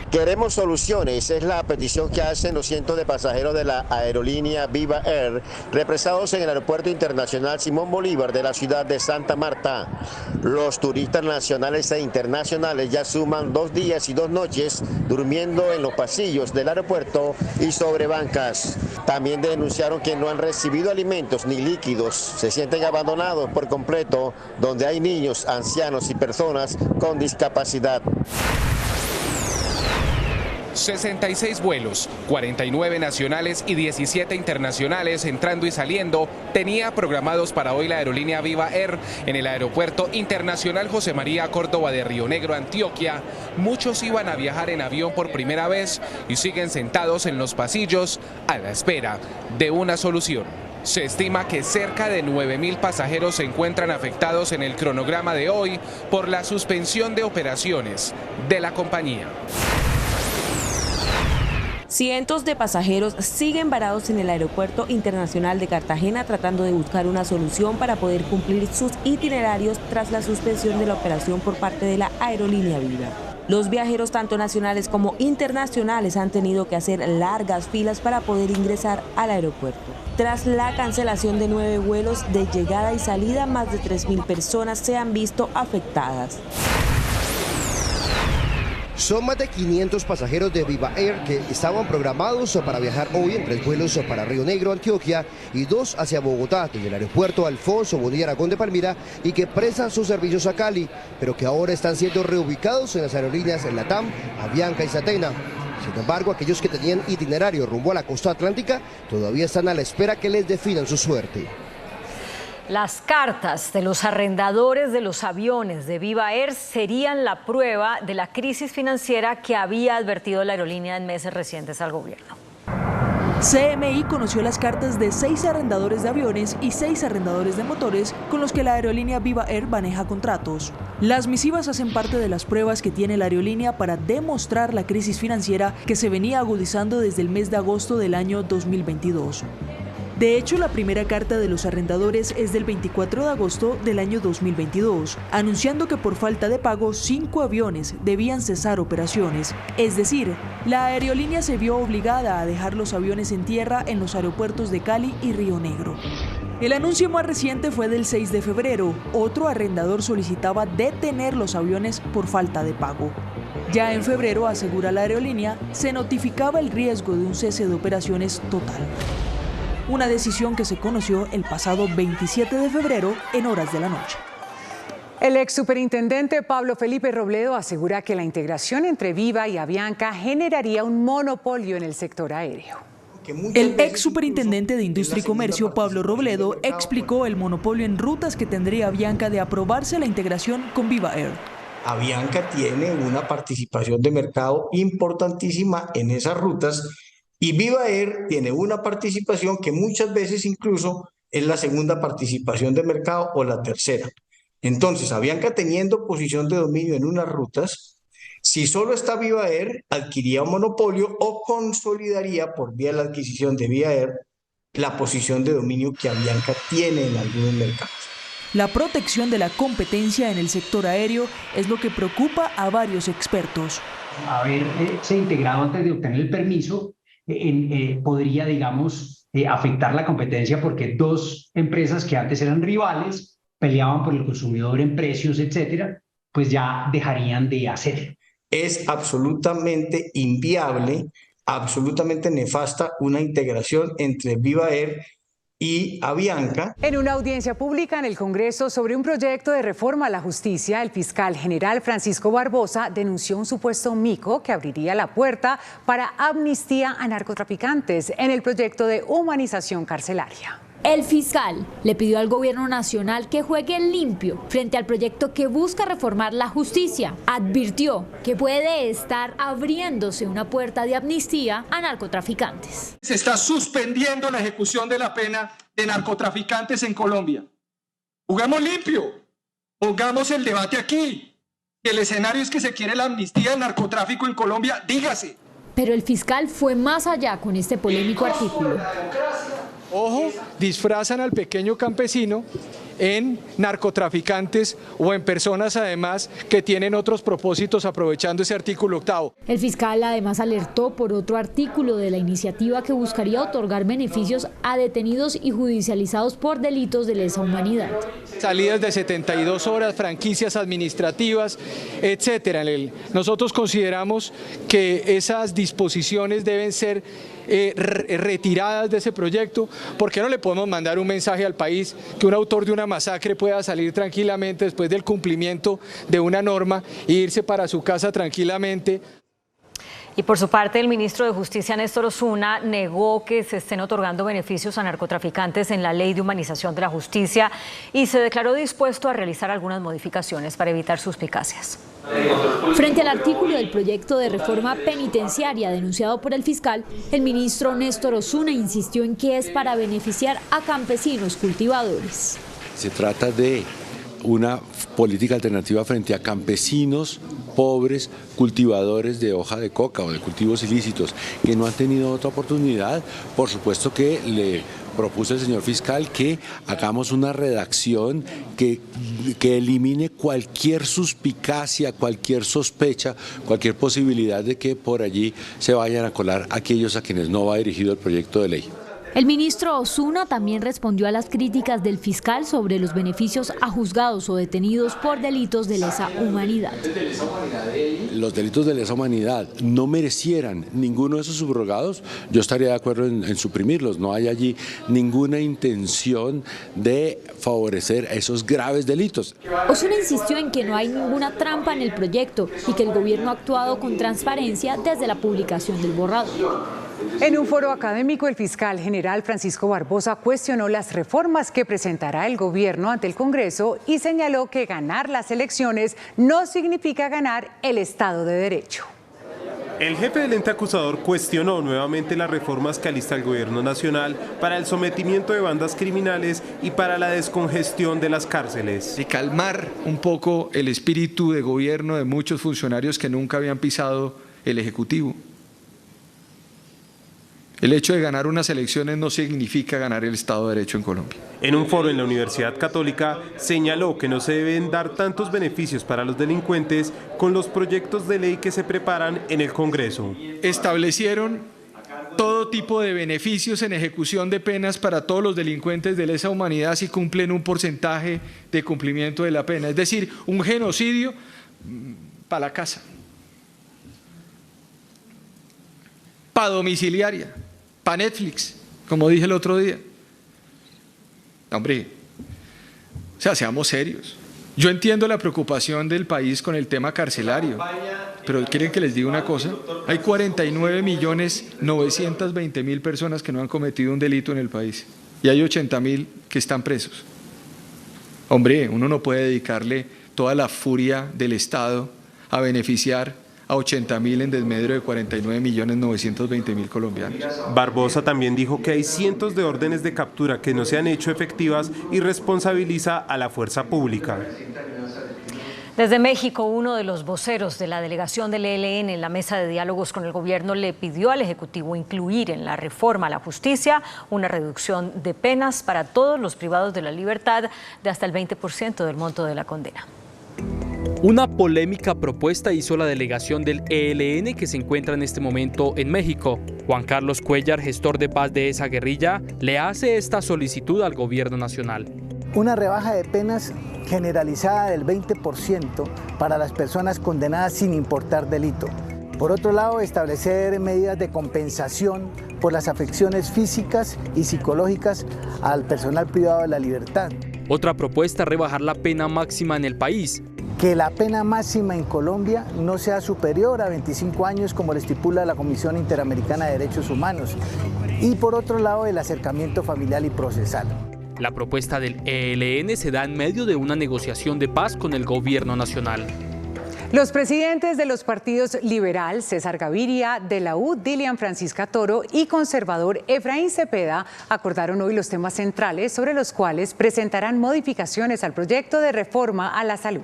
Queremos soluciones, es la petición que hacen los cientos de pasajeros de la aerolínea Viva Air, represados en el Aeropuerto Internacional Simón Bolívar de la ciudad de Santa Marta. Los turistas nacionales e internacionales ya suman 2 días y 2 noches durmiendo en los pasillos del aeropuerto y sobre bancas. También denunciaron que no han recibido alimentos ni líquidos, se sienten abandonados por completo, donde hay niños, ancianos y personas con discapacidad. 66 vuelos, 49 nacionales y 17 internacionales entrando y saliendo tenía programados para hoy la aerolínea Viva Air en el Aeropuerto Internacional José María Córdoba de Río Negro, Antioquia. Muchos iban a viajar en avión por primera vez y siguen sentados en los pasillos a la espera de una solución. Se estima que cerca de 9.000 pasajeros se encuentran afectados en el cronograma de hoy por la suspensión de operaciones de la compañía. Cientos de pasajeros siguen varados en el Aeropuerto Internacional de Cartagena tratando de buscar una solución para poder cumplir sus itinerarios tras la suspensión de la operación por parte de la aerolínea Viva. Los viajeros tanto nacionales como internacionales han tenido que hacer largas filas para poder ingresar al aeropuerto. Tras la cancelación de 9 vuelos de llegada y salida, más de 3.000 personas se han visto afectadas. Son más de 500 pasajeros de Viva Air que estaban programados para viajar hoy en 3 vuelos para Río Negro, Antioquia, y 2 hacia Bogotá, desde el aeropuerto Alfonso Bonilla Aragón de Palmira, y que prestan sus servicios a Cali, pero que ahora están siendo reubicados en las aerolíneas LATAM, Avianca y Satena. Sin embargo, aquellos que tenían itinerario rumbo a la costa atlántica todavía están a la espera que les definan su suerte. Las cartas de los arrendadores de los aviones de Viva Air serían la prueba de la crisis financiera que había advertido la aerolínea en meses recientes al gobierno. CMI conoció las cartas de 6 arrendadores de aviones y 6 arrendadores de motores con los que la aerolínea Viva Air maneja contratos. Las misivas hacen parte de las pruebas que tiene la aerolínea para demostrar la crisis financiera que se venía agudizando desde el mes de agosto del año 2022. De hecho, la primera carta de los arrendadores es del 24 de agosto del año 2022, anunciando que por falta de pago 5 aviones debían cesar operaciones. Es decir, la aerolínea se vio obligada a dejar los aviones en tierra en los aeropuertos de Cali y Río Negro. El anuncio más reciente fue del 6 de febrero. Otro arrendador solicitaba detener los aviones por falta de pago. Ya en febrero, asegura la aerolínea, se notificaba el riesgo de un cese de operaciones total. Una decisión que se conoció el pasado 27 de febrero en horas de la noche. El ex superintendente Pablo Felipe Robledo asegura que la integración entre Viva y Avianca generaría un monopolio en el sector aéreo. El ex superintendente de Industria y Comercio, Pablo Robledo, explicó el monopolio en rutas que tendría Avianca de aprobarse la integración con Viva Air. Avianca tiene una participación de mercado importantísima en esas rutas y Viva Air tiene una participación que muchas veces incluso es la segunda participación de mercado o la tercera. Entonces, Avianca teniendo posición de dominio en unas rutas, si solo está Viva Air, adquiriría un monopolio o consolidaría por vía de la adquisición de Viva Air la posición de dominio que Avianca tiene en algunos mercados. La protección de la competencia en el sector aéreo es lo que preocupa a varios expertos. Haberse integrado antes de obtener el permiso podría, digamos, afectar la competencia porque dos empresas que antes eran rivales, peleaban por el consumidor en precios, etcétera, pues ya dejarían de hacerlo. Es absolutamente inviable, absolutamente nefasta una integración entre Viva Air y Avianca. En una audiencia pública en el Congreso sobre un proyecto de reforma a la justicia, el fiscal general Francisco Barbosa denunció un supuesto mico que abriría la puerta para amnistía a narcotraficantes en el proyecto de humanización carcelaria. El fiscal le pidió al gobierno nacional que juegue limpio frente al proyecto que busca reformar la justicia. Advirtió que puede estar abriéndose una puerta de amnistía a narcotraficantes. Se está suspendiendo la ejecución de la pena de narcotraficantes en Colombia. Juguemos limpio, pongamos el debate aquí. El escenario es que se quiere la amnistía del narcotráfico en Colombia, dígase. Pero el fiscal fue más allá con este polémico artículo. Ojo, disfrazan al pequeño campesino en narcotraficantes o en personas además que tienen otros propósitos aprovechando ese artículo 8º. El fiscal además alertó por otro artículo de la iniciativa que buscaría otorgar beneficios a detenidos y judicializados por delitos de lesa humanidad. Salidas de 72 horas, franquicias administrativas, etcétera. Nosotros consideramos que esas disposiciones deben ser retiradas de ese proyecto, porque no le podemos mandar un mensaje al país que un autor de una masacre pueda salir tranquilamente después del cumplimiento de una norma e irse para su casa tranquilamente. Y por su parte, el ministro de Justicia, Néstor Osuna, negó que se estén otorgando beneficios a narcotraficantes en la Ley de Humanización de la Justicia y se declaró dispuesto a realizar algunas modificaciones para evitar suspicacias. Frente al artículo del proyecto de reforma penitenciaria denunciado por el fiscal, el ministro Néstor Osuna insistió en que es para beneficiar a campesinos cultivadores. Se trata de una política alternativa frente a campesinos pobres, cultivadores de hoja de coca o de cultivos ilícitos que no han tenido otra oportunidad. Por supuesto que le propuso el señor fiscal que hagamos una redacción que elimine cualquier suspicacia, cualquier sospecha, cualquier posibilidad de que por allí se vayan a colar aquellos a quienes no va dirigido el proyecto de ley. El ministro Osuna también respondió a las críticas del fiscal sobre los beneficios a juzgados o detenidos por delitos de lesa humanidad. Los delitos de lesa humanidad no merecieran ninguno de esos subrogados, yo estaría de acuerdo en suprimirlos. No hay allí ninguna intención de favorecer esos graves delitos. Osuna insistió en que no hay ninguna trampa en el proyecto y que el gobierno ha actuado con transparencia desde la publicación del borrador. En un foro académico, el fiscal general Francisco Barbosa cuestionó las reformas que presentará el gobierno ante el Congreso y señaló que ganar las elecciones no significa ganar el Estado de Derecho. El jefe del ente acusador cuestionó nuevamente las reformas que alista el gobierno nacional para el sometimiento de bandas criminales y para la descongestión de las cárceles. Y calmar un poco el espíritu de gobierno de muchos funcionarios que nunca habían pisado el Ejecutivo. El hecho de ganar unas elecciones no significa ganar el Estado de Derecho en Colombia. En un foro en la Universidad Católica señaló que no se deben dar tantos beneficios para los delincuentes con los proyectos de ley que se preparan en el Congreso. Establecieron todo tipo de beneficios en ejecución de penas para todos los delincuentes de lesa humanidad si cumplen un porcentaje de cumplimiento de la pena. Es decir, un genocidio para la casa, para domiciliaria, para Netflix, como dije el otro día. Hombre, o sea, seamos serios. Yo entiendo la preocupación del país con el tema carcelario, pero ¿quieren que les diga una cosa? Hay 49.920.000 personas que no han cometido un delito en el país y hay 80.000 que están presos. Hombre, uno no puede dedicarle toda la furia del Estado a beneficiar a 80.000 en desmedro de 49.920.000 colombianos. Barbosa también dijo que hay cientos de órdenes de captura que no se han hecho efectivas y responsabiliza a la fuerza pública. Desde México, uno de los voceros de la delegación del ELN en la mesa de diálogos con el gobierno le pidió al Ejecutivo incluir en la reforma a la justicia una reducción de penas para todos los privados de la libertad de hasta el 20% del monto de la condena. Una polémica propuesta hizo la delegación del ELN que se encuentra en este momento en México. Juan Carlos Cuellar, gestor de paz de esa guerrilla, le hace esta solicitud al gobierno nacional. Una rebaja de penas generalizada del 20% para las personas condenadas sin importar delito. Por otro lado, establecer medidas de compensación por las afecciones físicas y psicológicas al personal privado de la libertad. Otra propuesta es rebajar la pena máxima en el país. Que la pena máxima en Colombia no sea superior a 25 años como lo estipula la Comisión Interamericana de Derechos Humanos. Y por otro lado, el acercamiento familiar y procesal. La propuesta del ELN se da en medio de una negociación de paz con el gobierno nacional. Los presidentes de los partidos liberal, César Gaviria, de la U, Dilian Francisca Toro, y conservador Efraín Cepeda, acordaron hoy los temas centrales sobre los cuales presentarán modificaciones al proyecto de reforma a la salud.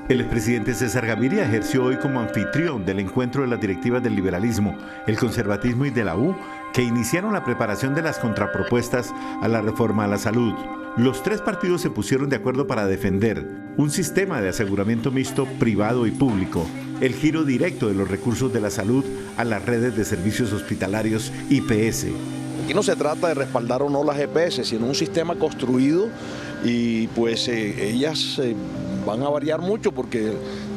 El expresidente César Gaviria ejerció hoy como anfitrión del encuentro de las directivas del liberalismo, el conservatismo y de la U, que iniciaron la preparación de las contrapropuestas a la reforma a la salud. Los tres partidos se pusieron de acuerdo para defender un sistema de aseguramiento mixto privado y público, el giro directo de los recursos de la salud a las redes de servicios hospitalarios IPS. Aquí no se trata de respaldar o no las EPS, sino un sistema construido y pues ellas van a variar mucho porque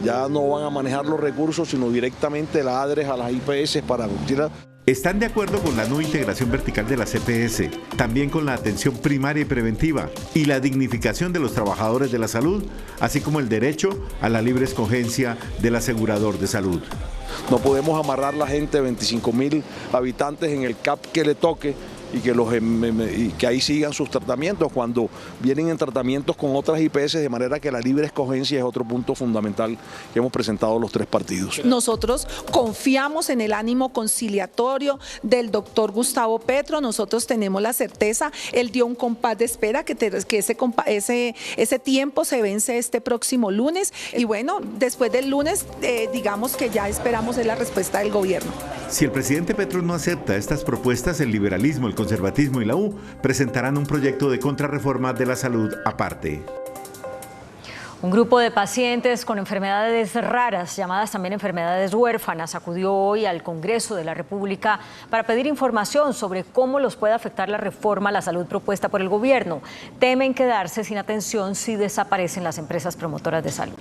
ya no van a manejar los recursos, sino directamente la ADRES a las IPS para tirar. Están de acuerdo con la no integración vertical de las EPS, también con la atención primaria y preventiva y la dignificación de los trabajadores de la salud, así como el derecho a la libre escogencia del asegurador de salud. No podemos amarrar a la gente, 25.000 habitantes en el CAP que le toque y que ahí sigan sus tratamientos cuando vienen en tratamientos con otras IPS, de manera que la libre escogencia es otro punto fundamental que hemos presentado los tres partidos. Nosotros confiamos en el ánimo conciliatorio del doctor Gustavo Petro, nosotros tenemos la certeza, él dio un compás de espera que ese tiempo se vence este próximo lunes y bueno, después del lunes digamos que ya esperamos la respuesta del gobierno. Si el presidente Petro no acepta estas propuestas, el liberalismo, el conservatismo y la U presentarán un proyecto de contrarreforma de la salud aparte. Un grupo de pacientes con enfermedades raras, llamadas también enfermedades huérfanas, acudió hoy al Congreso de la República para pedir información sobre cómo los puede afectar la reforma a la salud propuesta por el gobierno. Temen quedarse sin atención si desaparecen las empresas promotoras de salud.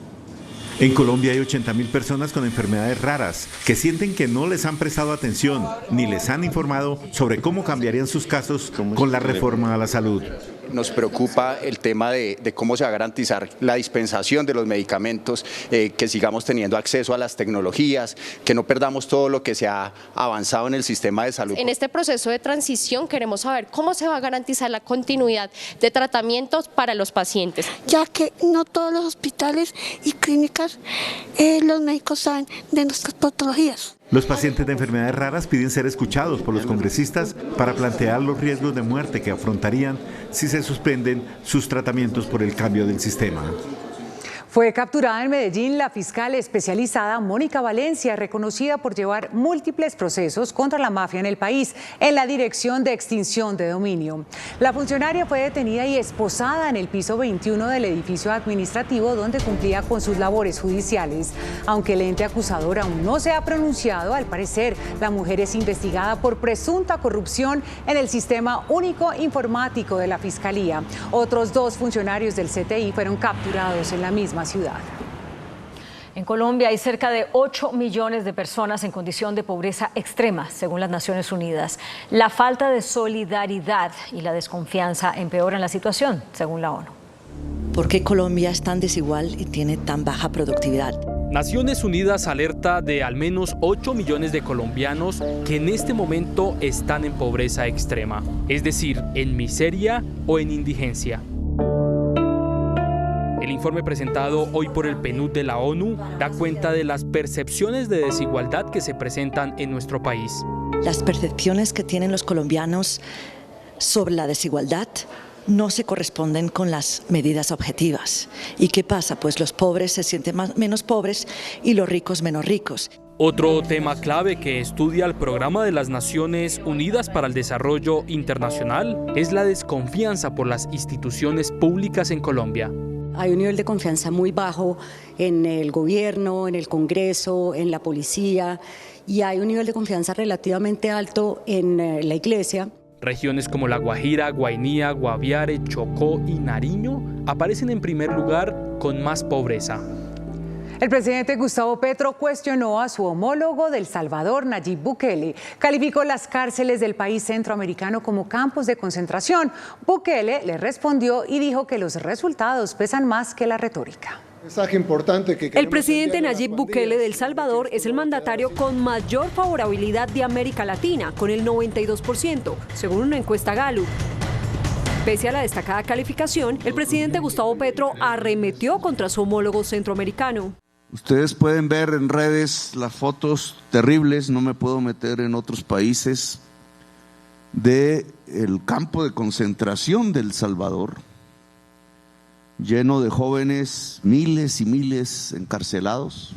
En Colombia hay 80.000 personas con enfermedades raras que sienten que no les han prestado atención ni les han informado sobre cómo cambiarían sus casos con la reforma a la salud. Nos preocupa el tema de cómo se va a garantizar la dispensación de los medicamentos, que sigamos teniendo acceso a las tecnologías, que no perdamos todo lo que se ha avanzado en el sistema de salud. En este proceso de transición queremos saber cómo se va a garantizar la continuidad de tratamientos para los pacientes. Ya que no todos los hospitales y clínicas, los médicos saben de nuestras patologías. Los pacientes de enfermedades raras piden ser escuchados por los congresistas para plantear los riesgos de muerte que afrontarían si se suspenden sus tratamientos por el cambio del sistema. Fue capturada en Medellín la fiscal especializada Mónica Valencia, reconocida por llevar múltiples procesos contra la mafia en el país en la Dirección de Extinción de Dominio. La funcionaria fue detenida y esposada en el piso 21 del edificio administrativo donde cumplía con sus labores judiciales. Aunque el ente acusador aún no se ha pronunciado, al parecer la mujer es investigada por presunta corrupción en el Sistema Único Informático de la Fiscalía. Otros dos funcionarios del CTI fueron capturados en la misma ciudad. En Colombia hay cerca de 8 millones de personas en condición de pobreza extrema, según las Naciones Unidas. La falta de solidaridad y la desconfianza empeoran la situación, según la ONU. ¿Por qué Colombia es tan desigual y tiene tan baja productividad? Naciones Unidas alerta de al menos 8 millones de colombianos que en este momento están en pobreza extrema, es decir, en miseria o en indigencia. El informe presentado hoy por el PNUD de la ONU da cuenta de las percepciones de desigualdad que se presentan en nuestro país. Las percepciones que tienen los colombianos sobre la desigualdad no se corresponden con las medidas objetivas. ¿Y qué pasa? Pues los pobres se sienten menos pobres y los ricos menos ricos. Otro tema clave que estudia el Programa de las Naciones Unidas para el Desarrollo Internacional es la desconfianza por las instituciones públicas en Colombia. Hay un nivel de confianza muy bajo en el gobierno, en el Congreso, en la policía, y hay un nivel de confianza relativamente alto en la iglesia. Regiones como La Guajira, Guainía, Guaviare, Chocó y Nariño aparecen en primer lugar con más pobreza. El presidente Gustavo Petro cuestionó a su homólogo de El Salvador, Nayib Bukele. Calificó las cárceles del país centroamericano como campos de concentración. Bukele le respondió y dijo que los resultados pesan más que la retórica. El presidente Nayib Bukele de El Salvador es el mandatario con mayor favorabilidad de América Latina, con el 92%, según una encuesta Gallup. Pese a la destacada calificación, el presidente Gustavo Petro arremetió contra su homólogo centroamericano. Ustedes pueden ver en redes las fotos terribles, no me puedo meter en otros países, del campo de concentración de El Salvador, lleno de jóvenes, miles y miles encarcelados,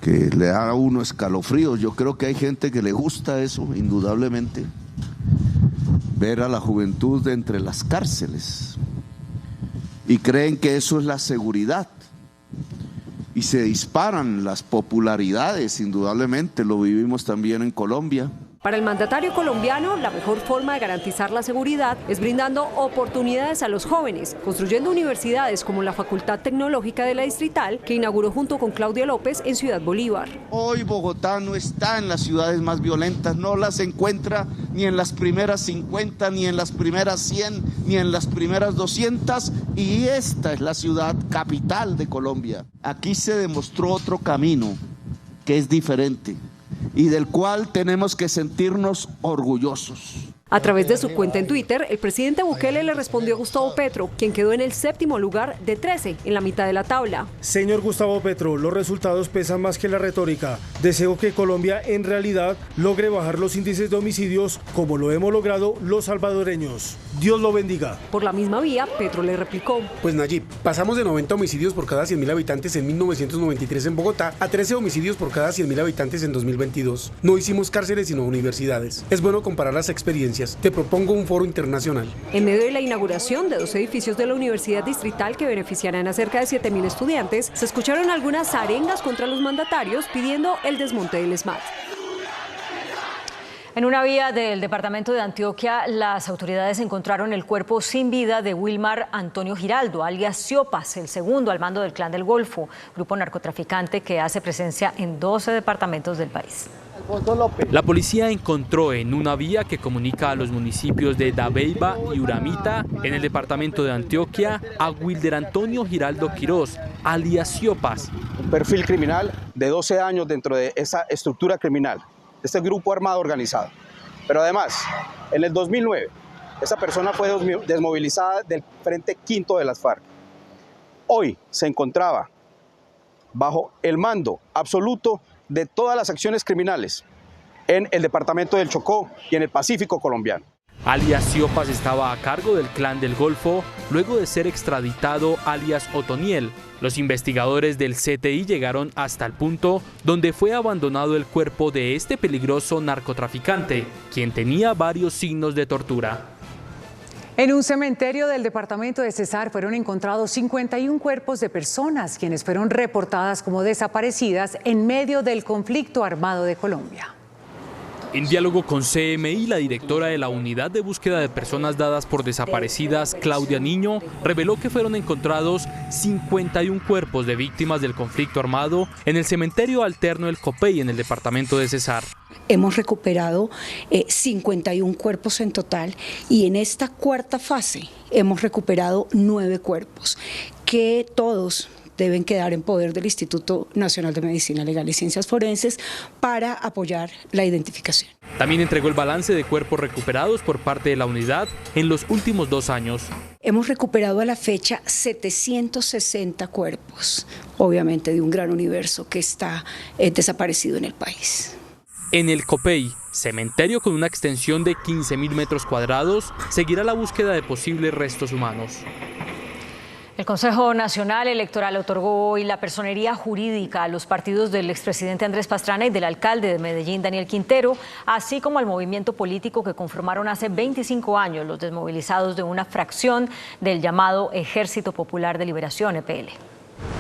que le da a uno escalofríos. Yo creo que hay gente que le gusta eso, indudablemente, ver a la juventud de entre las cárceles, y creen que eso es la seguridad. Y se disparan las popularidades, indudablemente, lo vivimos también en Colombia. Para el mandatario colombiano, la mejor forma de garantizar la seguridad es brindando oportunidades a los jóvenes, construyendo universidades como la Facultad Tecnológica de la Distrital, que inauguró junto con Claudia López en Ciudad Bolívar. Hoy Bogotá no está en las ciudades más violentas, no las encuentra ni en las primeras 50, ni en las primeras 100, ni en las primeras 200, y esta es la ciudad capital de Colombia. Aquí se demostró otro camino que es diferente y del cual tenemos que sentirnos orgullosos. A través de su cuenta en Twitter, el presidente Bukele le respondió a Gustavo Petro, quien quedó en el 7º lugar de 13 en la mitad de la tabla. Señor Gustavo Petro, los resultados pesan más que la retórica. Deseo que Colombia en realidad logre bajar los índices de homicidios como lo hemos logrado los salvadoreños. Dios lo bendiga. Por la misma vía, Petro le replicó. Pues Nayib, pasamos de 90 homicidios por cada 100.000 habitantes en 1993 en Bogotá a 13 homicidios por cada 100.000 habitantes en 2022. No hicimos cárceles sino universidades. Es bueno comparar las experiencias. Te propongo un foro internacional. En medio de la inauguración de 2 edificios de la Universidad Distrital que beneficiarán a cerca de 7.000 estudiantes, se escucharon algunas arengas contra los mandatarios pidiendo el desmonte del SMAT. En una vía del departamento de Antioquia, las autoridades encontraron el cuerpo sin vida de Wilmar Antonio Giraldo, alias Siopas, el segundo al mando del Clan del Golfo, grupo narcotraficante que hace presencia en 12 departamentos del país. La policía encontró en una vía que comunica a los municipios de Dabeiba y Uramita, en el departamento de Antioquia, a Wilder Antonio Giraldo Quiroz, alias Siopas. Un perfil criminal de 12 años dentro de esa estructura criminal, de este grupo armado organizado. Pero además, en el 2009, esa persona fue desmovilizada del Frente Quinto de las FARC. Hoy se encontraba bajo el mando absoluto de todas las acciones criminales en el departamento del Chocó y en el Pacífico colombiano. Alias Siopas estaba a cargo del Clan del Golfo luego de ser extraditado alias Otoniel. Los investigadores del CTI llegaron hasta el punto donde fue abandonado el cuerpo de este peligroso narcotraficante, quien tenía varios signos de tortura. En un cementerio del departamento de Cesar fueron encontrados 51 cuerpos de personas quienes fueron reportadas como desaparecidas en medio del conflicto armado de Colombia. En diálogo con CMI, la directora de la Unidad de Búsqueda de Personas Dadas por Desaparecidas, Claudia Niño, reveló que fueron encontrados 51 cuerpos de víctimas del conflicto armado en el cementerio alterno El Copey, en el departamento de Cesar. Hemos recuperado 51 cuerpos en total y en esta cuarta fase hemos recuperado 9 cuerpos que todos deben quedar en poder del Instituto Nacional de Medicina Legal y Ciencias Forenses para apoyar la identificación. También entregó el balance de cuerpos recuperados por parte de la unidad en los últimos 2 años. Hemos recuperado a la fecha 760 cuerpos, obviamente de un gran universo que está desaparecido en el país. En el Copey, cementerio con una extensión de 15.000 metros cuadrados, seguirá la búsqueda de posibles restos humanos. El Consejo Nacional Electoral otorgó hoy la personería jurídica a los partidos del expresidente Andrés Pastrana y del alcalde de Medellín, Daniel Quintero, así como al movimiento político que conformaron hace 25 años los desmovilizados de una fracción del llamado Ejército Popular de Liberación, EPL.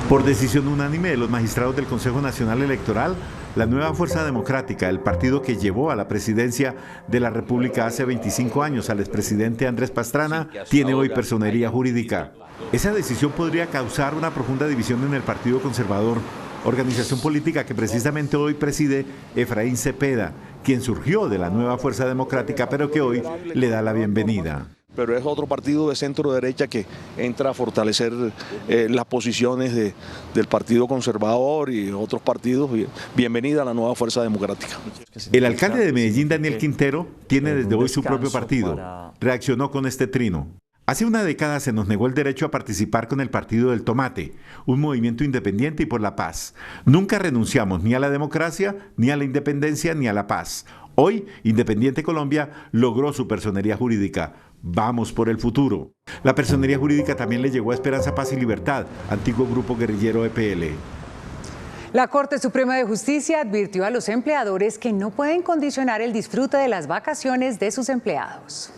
Por decisión unánime de los magistrados del Consejo Nacional Electoral, la Nueva Fuerza Democrática, el partido que llevó a la presidencia de la República hace 25 años al expresidente Andrés Pastrana, tiene hoy personería jurídica. Esa decisión podría causar una profunda división en el Partido Conservador, organización política que precisamente hoy preside Efraín Cepeda, quien surgió de la Nueva Fuerza Democrática, pero que hoy le da la bienvenida. Pero es otro partido de centro derecha que entra a fortalecer las posiciones del Partido Conservador y otros partidos. Bienvenida a la Nueva Fuerza Democrática. El alcalde de Medellín, Daniel Quintero, tiene desde hoy su propio partido. Reaccionó con este trino. Hace una década se nos negó el derecho a participar con el Partido del Tomate, un movimiento independiente y por la paz. Nunca renunciamos ni a la democracia, ni a la independencia, ni a la paz. Hoy, Independiente Colombia logró su personería jurídica. Vamos por el futuro. La personería jurídica también le llegó a Esperanza, Paz y Libertad, antiguo grupo guerrillero EPL. La Corte Suprema de Justicia advirtió a los empleadores que no pueden condicionar el disfrute de las vacaciones de sus empleados.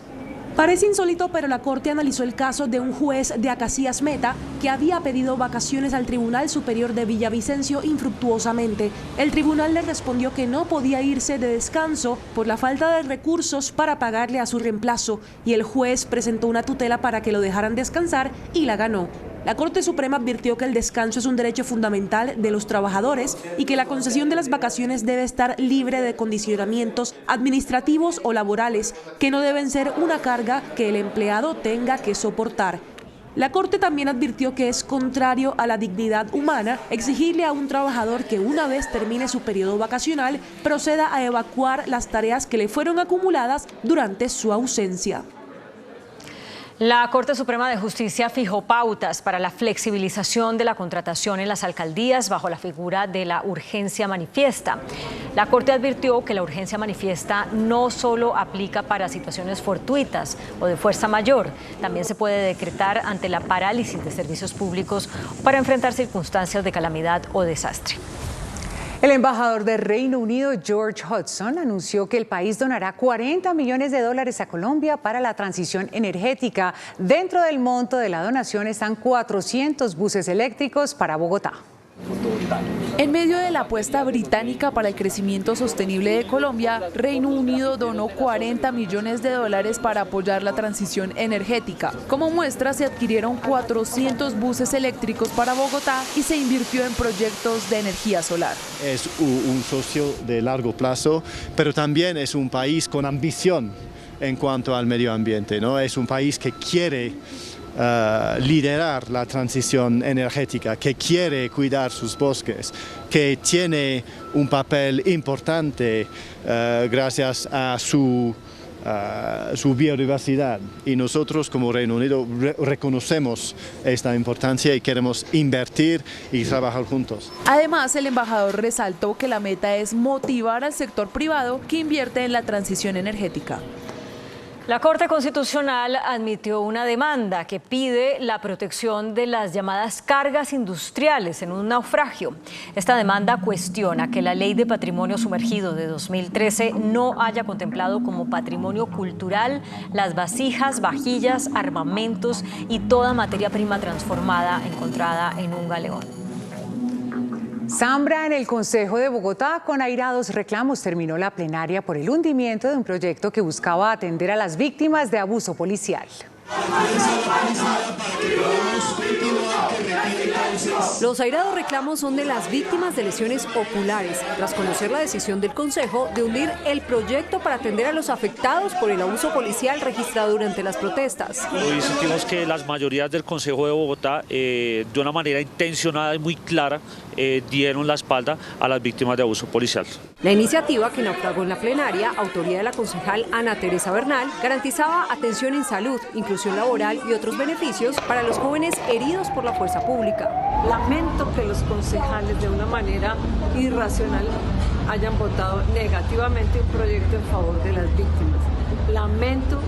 Parece insólito, pero la Corte analizó el caso de un juez de Acacias Meta que había pedido vacaciones al Tribunal Superior de Villavicencio infructuosamente. El tribunal le respondió que no podía irse de descanso por la falta de recursos para pagarle a su reemplazo, y el juez presentó una tutela para que lo dejaran descansar y la ganó. La Corte Suprema advirtió que el descanso es un derecho fundamental de los trabajadores y que la concesión de las vacaciones debe estar libre de condicionamientos administrativos o laborales, que no deben ser una carga que el empleado tenga que soportar. La Corte también advirtió que es contrario a la dignidad humana exigirle a un trabajador que una vez termine su periodo vacacional proceda a evacuar las tareas que le fueron acumuladas durante su ausencia. La Corte Suprema de Justicia fijó pautas para la flexibilización de la contratación en las alcaldías bajo la figura de la urgencia manifiesta. La Corte advirtió que la urgencia manifiesta no solo aplica para situaciones fortuitas o de fuerza mayor, también se puede decretar ante la parálisis de servicios públicos para enfrentar circunstancias de calamidad o desastre. El embajador de Reino Unido, George Hudson, anunció que el país donará $40 millones a Colombia para la transición energética. Dentro del monto de la donación están 400 buses eléctricos para Bogotá. En medio de la apuesta británica para el crecimiento sostenible de Colombia, Reino Unido donó $40 millones para apoyar la transición energética. Como muestra, se adquirieron 400 buses eléctricos para Bogotá y se invirtió en proyectos de energía solar. Es un socio de largo plazo, pero también es un país con ambición en cuanto al medio ambiente, ¿no? Es un país que quiere liderar la transición energética, que quiere cuidar sus bosques, que tiene un papel importante gracias a su biodiversidad, y nosotros como Reino Unido reconocemos esta importancia y queremos invertir y trabajar juntos. Además, el embajador resaltó que la meta es motivar al sector privado que invierte en la transición energética. La Corte Constitucional admitió una demanda que pide la protección de las llamadas cargas industriales en un naufragio. Esta demanda cuestiona que la Ley de Patrimonio Sumergido de 2013 no haya contemplado como patrimonio cultural las vasijas, vajillas, armamentos y toda materia prima transformada encontrada en un galeón. Zambra en el Consejo de Bogotá con airados reclamos terminó la plenaria por el hundimiento de un proyecto que buscaba atender a las víctimas de abuso policial. Los airados reclamos son de las víctimas de lesiones oculares, tras conocer la decisión del Consejo de hundir el proyecto para atender a los afectados por el abuso policial registrado durante las protestas. Hoy sentimos que las mayorías del Consejo de Bogotá, de una manera intencionada y muy clara, dieron la espalda a las víctimas de abuso policial. La iniciativa, que naufragó en la plenaria, autoría de la concejal Ana Teresa Bernal, garantizaba atención en salud, inclusión laboral y otros beneficios para los jóvenes heridos por la fuerza pública. Lamento que los concejales, de una manera irracional, hayan votado negativamente un proyecto en favor de las víctimas. Lamento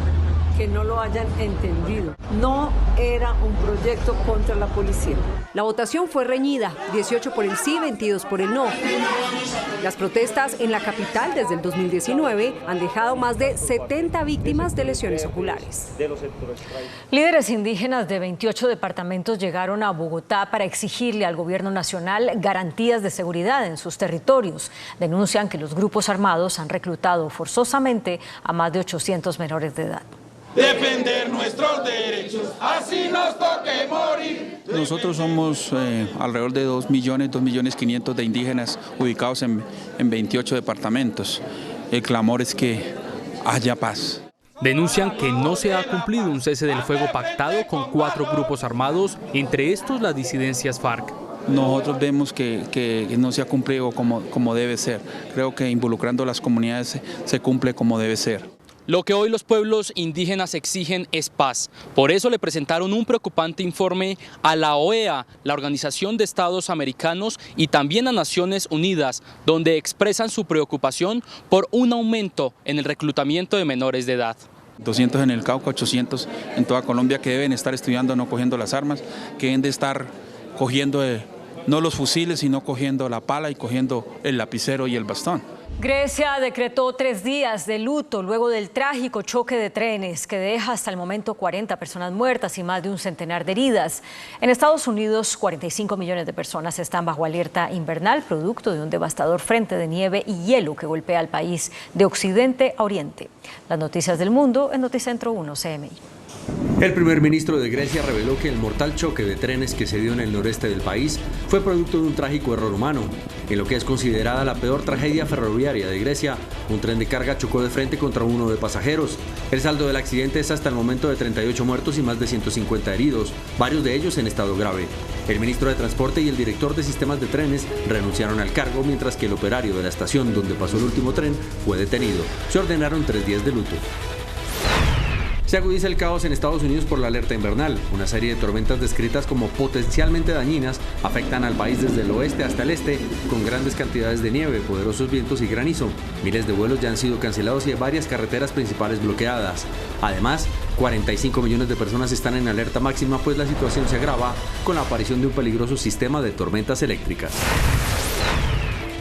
que no lo hayan entendido. No era un proyecto contra la policía. La votación fue reñida, 18 por el sí, 22 por el no. Las protestas en la capital desde el 2019 han dejado más de 70 víctimas de lesiones oculares. Líderes indígenas de 28 departamentos llegaron a Bogotá para exigirle al gobierno nacional garantías de seguridad en sus territorios. Denuncian que los grupos armados han reclutado forzosamente a más de 800 menores de edad. Defender nuestros derechos, así nos toque morir. Nosotros somos alrededor de 2.500.000 de indígenas ubicados en 28 departamentos. El clamor es que haya paz. Denuncian que no se ha cumplido un cese del fuego pactado con 4 grupos armados, entre estos las disidencias FARC. Nosotros vemos que no se ha cumplido como debe ser. Creo que involucrando a las comunidades se cumple como debe ser. Lo que hoy los pueblos indígenas exigen es paz. Por eso le presentaron un preocupante informe a la OEA, la Organización de Estados Americanos, y también a Naciones Unidas, donde expresan su preocupación por un aumento en el reclutamiento de menores de edad. 200 en el Cauca, 800 en toda Colombia, que deben estar estudiando, no cogiendo las armas, que deben de estar cogiendo no los fusiles, sino cogiendo la pala y cogiendo el lapicero y el bastón. Grecia decretó 3 días de luto luego del trágico choque de trenes que deja hasta el momento 40 personas muertas y más de un centenar de heridas. En Estados Unidos, 45 millones de personas están bajo alerta invernal, producto de un devastador frente de nieve y hielo que golpea al país de occidente a oriente. Las noticias del mundo en Noticentro 1 CMI. El primer ministro de Grecia reveló que el mortal choque de trenes que se dio en el noreste del país fue producto de un trágico error humano. En lo que es considerada la peor tragedia ferroviaria de Grecia, un tren de carga chocó de frente contra uno de pasajeros. El saldo del accidente es hasta el momento de 38 muertos y más de 150 heridos, varios de ellos en estado grave. El ministro de Transporte y el director de sistemas de trenes renunciaron al cargo, mientras que el operario de la estación donde pasó el último tren fue detenido. Se ordenaron 3 días de luto. Se agudiza el caos en Estados Unidos por la alerta invernal. Una serie de tormentas descritas como potencialmente dañinas afectan al país desde el oeste hasta el este, con grandes cantidades de nieve, poderosos vientos y granizo. Miles de vuelos ya han sido cancelados y hay varias carreteras principales bloqueadas. Además, 45 millones de personas están en alerta máxima, pues la situación se agrava con la aparición de un peligroso sistema de tormentas eléctricas.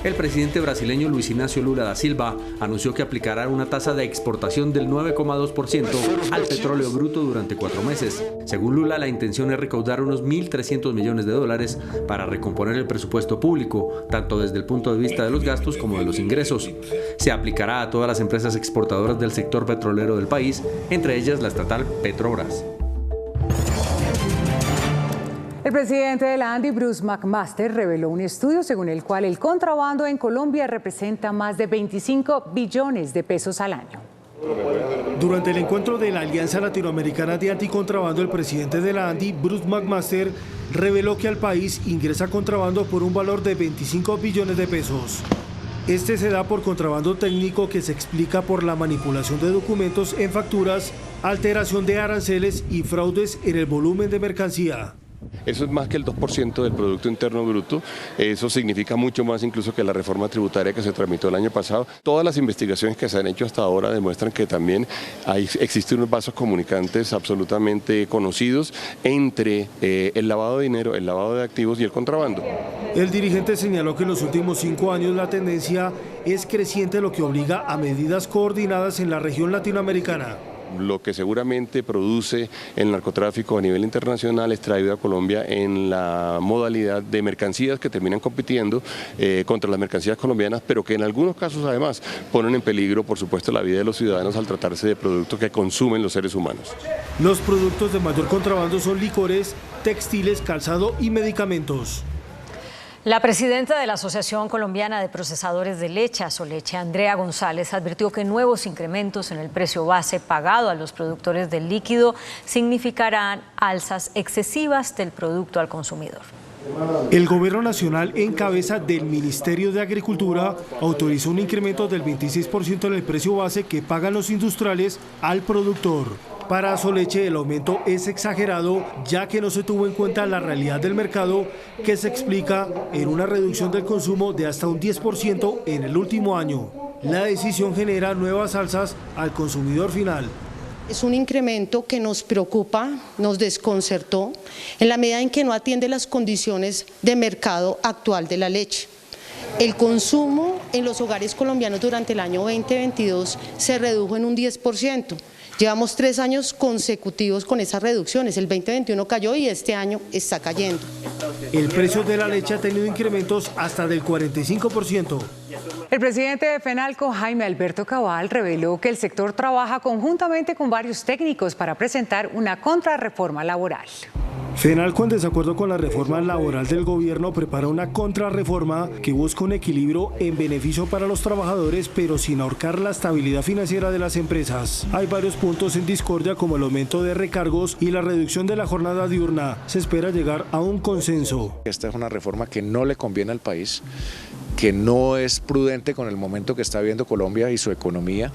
El presidente brasileño Luis Inácio Lula da Silva anunció que aplicará una tasa de exportación del 9,2% al petróleo bruto durante 4 meses. Según Lula, la intención es recaudar unos 1.300 millones de dólares para recomponer el presupuesto público, tanto desde el punto de vista de los gastos como de los ingresos. Se aplicará a todas las empresas exportadoras del sector petrolero del país, entre ellas la estatal Petrobras. El presidente de la ANDI, Bruce McMaster, reveló un estudio según el cual el contrabando en Colombia representa más de 25 billones de pesos al año. Durante el encuentro de la Alianza Latinoamericana de Anticontrabando, el presidente de la ANDI, Bruce McMaster, reveló que al país ingresa contrabando por un valor de 25 billones de pesos. Este se da por contrabando técnico que se explica por la manipulación de documentos en facturas, alteración de aranceles y fraudes en el volumen de mercancía. Eso es más que el 2% del Producto Interno Bruto, eso significa mucho más incluso que la reforma tributaria que se tramitó el año pasado. Todas las investigaciones que se han hecho hasta ahora demuestran que también existen unos vasos comunicantes absolutamente conocidos entre el lavado de dinero, el lavado de activos y el contrabando. El dirigente señaló que en los últimos 5 años la tendencia es creciente, lo que obliga a medidas coordinadas en la región latinoamericana. Lo que seguramente produce el narcotráfico a nivel internacional es traído a Colombia en la modalidad de mercancías que terminan compitiendo contra las mercancías colombianas, pero que en algunos casos además ponen en peligro, por supuesto, la vida de los ciudadanos al tratarse de productos que consumen los seres humanos. Los productos de mayor contrabando son licores, textiles, calzado y medicamentos. La presidenta de la Asociación Colombiana de Procesadores de Leche, Asoleche, Andrea González, advirtió que nuevos incrementos en el precio base pagado a los productores del líquido significarán alzas excesivas del producto al consumidor. El Gobierno Nacional, en cabeza del Ministerio de Agricultura, autorizó un incremento del 26% en el precio base que pagan los industriales al productor. Para Soleche el aumento es exagerado, ya que no se tuvo en cuenta la realidad del mercado, que se explica en una reducción del consumo de hasta un 10% en el último año. La decisión genera nuevas alzas al consumidor final. Es un incremento que nos preocupa, nos desconcertó, en la medida en que no atiende las condiciones de mercado actual de la leche. El consumo en los hogares colombianos durante el año 2022 se redujo en un 10%. Llevamos 3 años consecutivos con esas reducciones, el 2021 cayó y este año está cayendo. El precio de la leche ha tenido incrementos hasta del 45%. El presidente de FENALCO, Jaime Alberto Cabal, reveló que el sector trabaja conjuntamente con varios técnicos para presentar una contrarreforma laboral. FENALCO, en desacuerdo con la reforma laboral del gobierno, prepara una contrarreforma que busca un equilibrio en beneficio para los trabajadores, pero sin ahorcar la estabilidad financiera de las empresas. Hay varios puntos en discordia, como el aumento de recargos y la reducción de la jornada diurna. Se espera llegar a un consenso. Esta es una reforma que no le conviene al país, que no es prudente con el momento que está viviendo Colombia y su economía,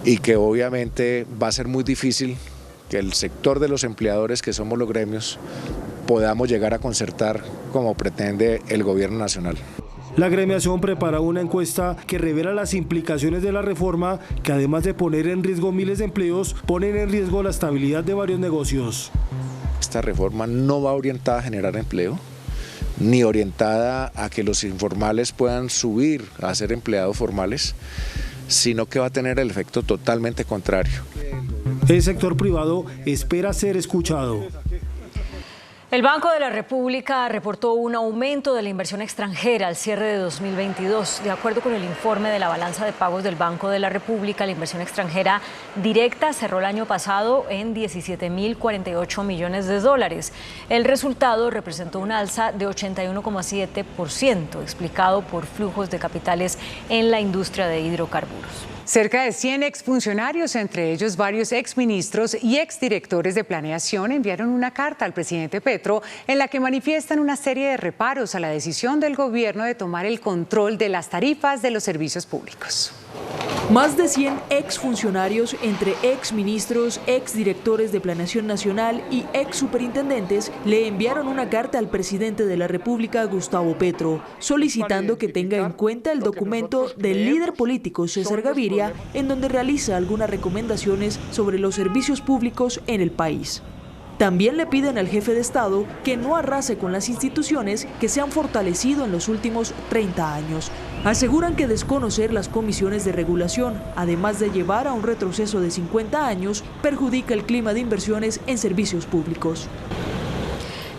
y que obviamente va a ser muy difícil que el sector de los empleadores, que somos los gremios, podamos llegar a concertar como pretende el gobierno nacional. La gremiación prepara una encuesta que revela las implicaciones de la reforma, que además de poner en riesgo miles de empleos, ponen en riesgo la estabilidad de varios negocios. Esta reforma no va orientada a generar empleo, ni orientada a que los informales puedan subir a ser empleados formales, sino que va a tener el efecto totalmente contrario. El sector privado espera ser escuchado. El Banco de la República reportó un aumento de la inversión extranjera al cierre de 2022. De acuerdo con el informe de la balanza de pagos del Banco de la República, la inversión extranjera directa cerró el año pasado en 17.048 millones de dólares. El resultado representó un alza de 81,7%, explicado por flujos de capitales en la industria de hidrocarburos. Cerca de 100 exfuncionarios, entre ellos varios exministros y exdirectores de planeación, enviaron una carta al presidente Petro en la que manifiestan una serie de reparos a la decisión del gobierno de tomar el control de las tarifas de los servicios públicos. Más de 100 exfuncionarios, entre exministros, exdirectores de Planeación Nacional y exsuperintendentes, le enviaron una carta al presidente de la República, Gustavo Petro, solicitando que tenga en cuenta el documento del líder político César Gaviria, en donde realiza algunas recomendaciones sobre los servicios públicos en el país. También le piden al jefe de Estado que no arrase con las instituciones que se han fortalecido en los últimos 30 años. Aseguran que desconocer las comisiones de regulación, además de llevar a un retroceso de 50 años, perjudica el clima de inversiones en servicios públicos.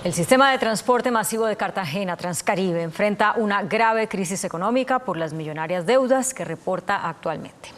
El sistema de transporte masivo de Cartagena, Transcaribe, enfrenta una grave crisis económica por las millonarias deudas que reporta actualmente.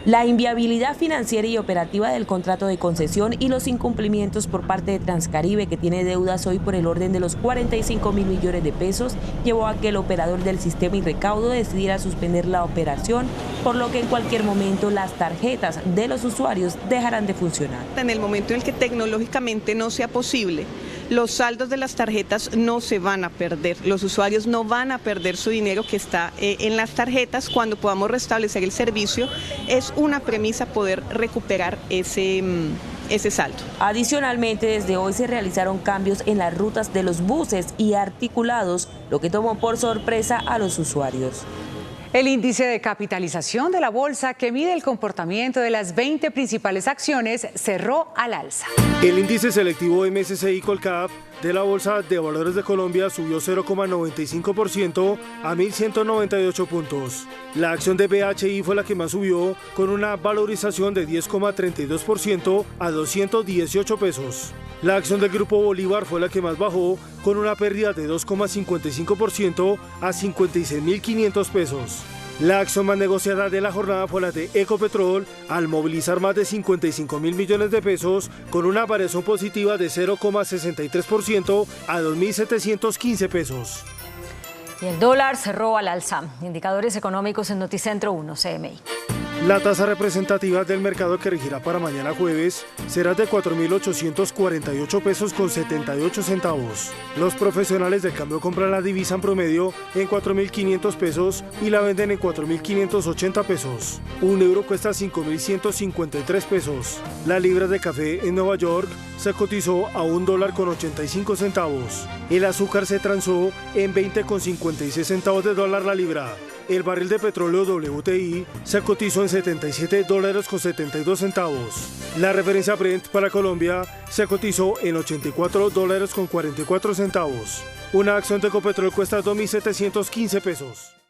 La inviabilidad financiera y operativa del contrato de concesión y los incumplimientos por parte de Transcaribe, que tiene deudas hoy por el orden de los 45.000 millones de pesos, llevó a que el operador del sistema Irrecaudo decidiera suspender la operación, por lo que en cualquier momento las tarjetas de los usuarios dejarán de funcionar. En el momento en el que tecnológicamente no sea posible, los saldos de las tarjetas no se van a perder, los usuarios no van a perder su dinero que está en las tarjetas. Cuando podamos restablecer el servicio, es una premisa poder recuperar ese saldo. Adicionalmente, desde hoy se realizaron cambios en las rutas de los buses y articulados, lo que tomó por sorpresa a los usuarios. El índice de capitalización de la bolsa, que mide el comportamiento de las 20 principales acciones, cerró al alza. El índice selectivo MSCI Colcap de la Bolsa de Valores de Colombia subió 0,95% a 1.198 puntos. La acción de BHI fue la que más subió, con una valorización de 10,32% a 218 pesos. La acción del Grupo Bolívar fue la que más bajó, con una pérdida de 2,55% a 56.500 pesos. La acción más negociada de la jornada fue la de Ecopetrol, al movilizar más de 55.000 millones de pesos, con una variación positiva de 0,63% a 2.715 pesos. Y el dólar cerró al alza. Indicadores económicos en Noticentro 1, CMI. La tasa representativa del mercado que regirá para mañana jueves será de 4.848 pesos con 78 centavos. Los profesionales del cambio compran la divisa en promedio en 4.500 pesos y la venden en 4.580 pesos. Un euro cuesta 5.153 pesos. La libra de café en Nueva York se cotizó a $1.85. El azúcar se transó en 20,56 centavos de dólar la libra. El barril de petróleo WTI se cotizó en $77.72. La referencia Brent para Colombia se cotizó en $84.44. Una acción de Ecopetrol cuesta 2.715 pesos.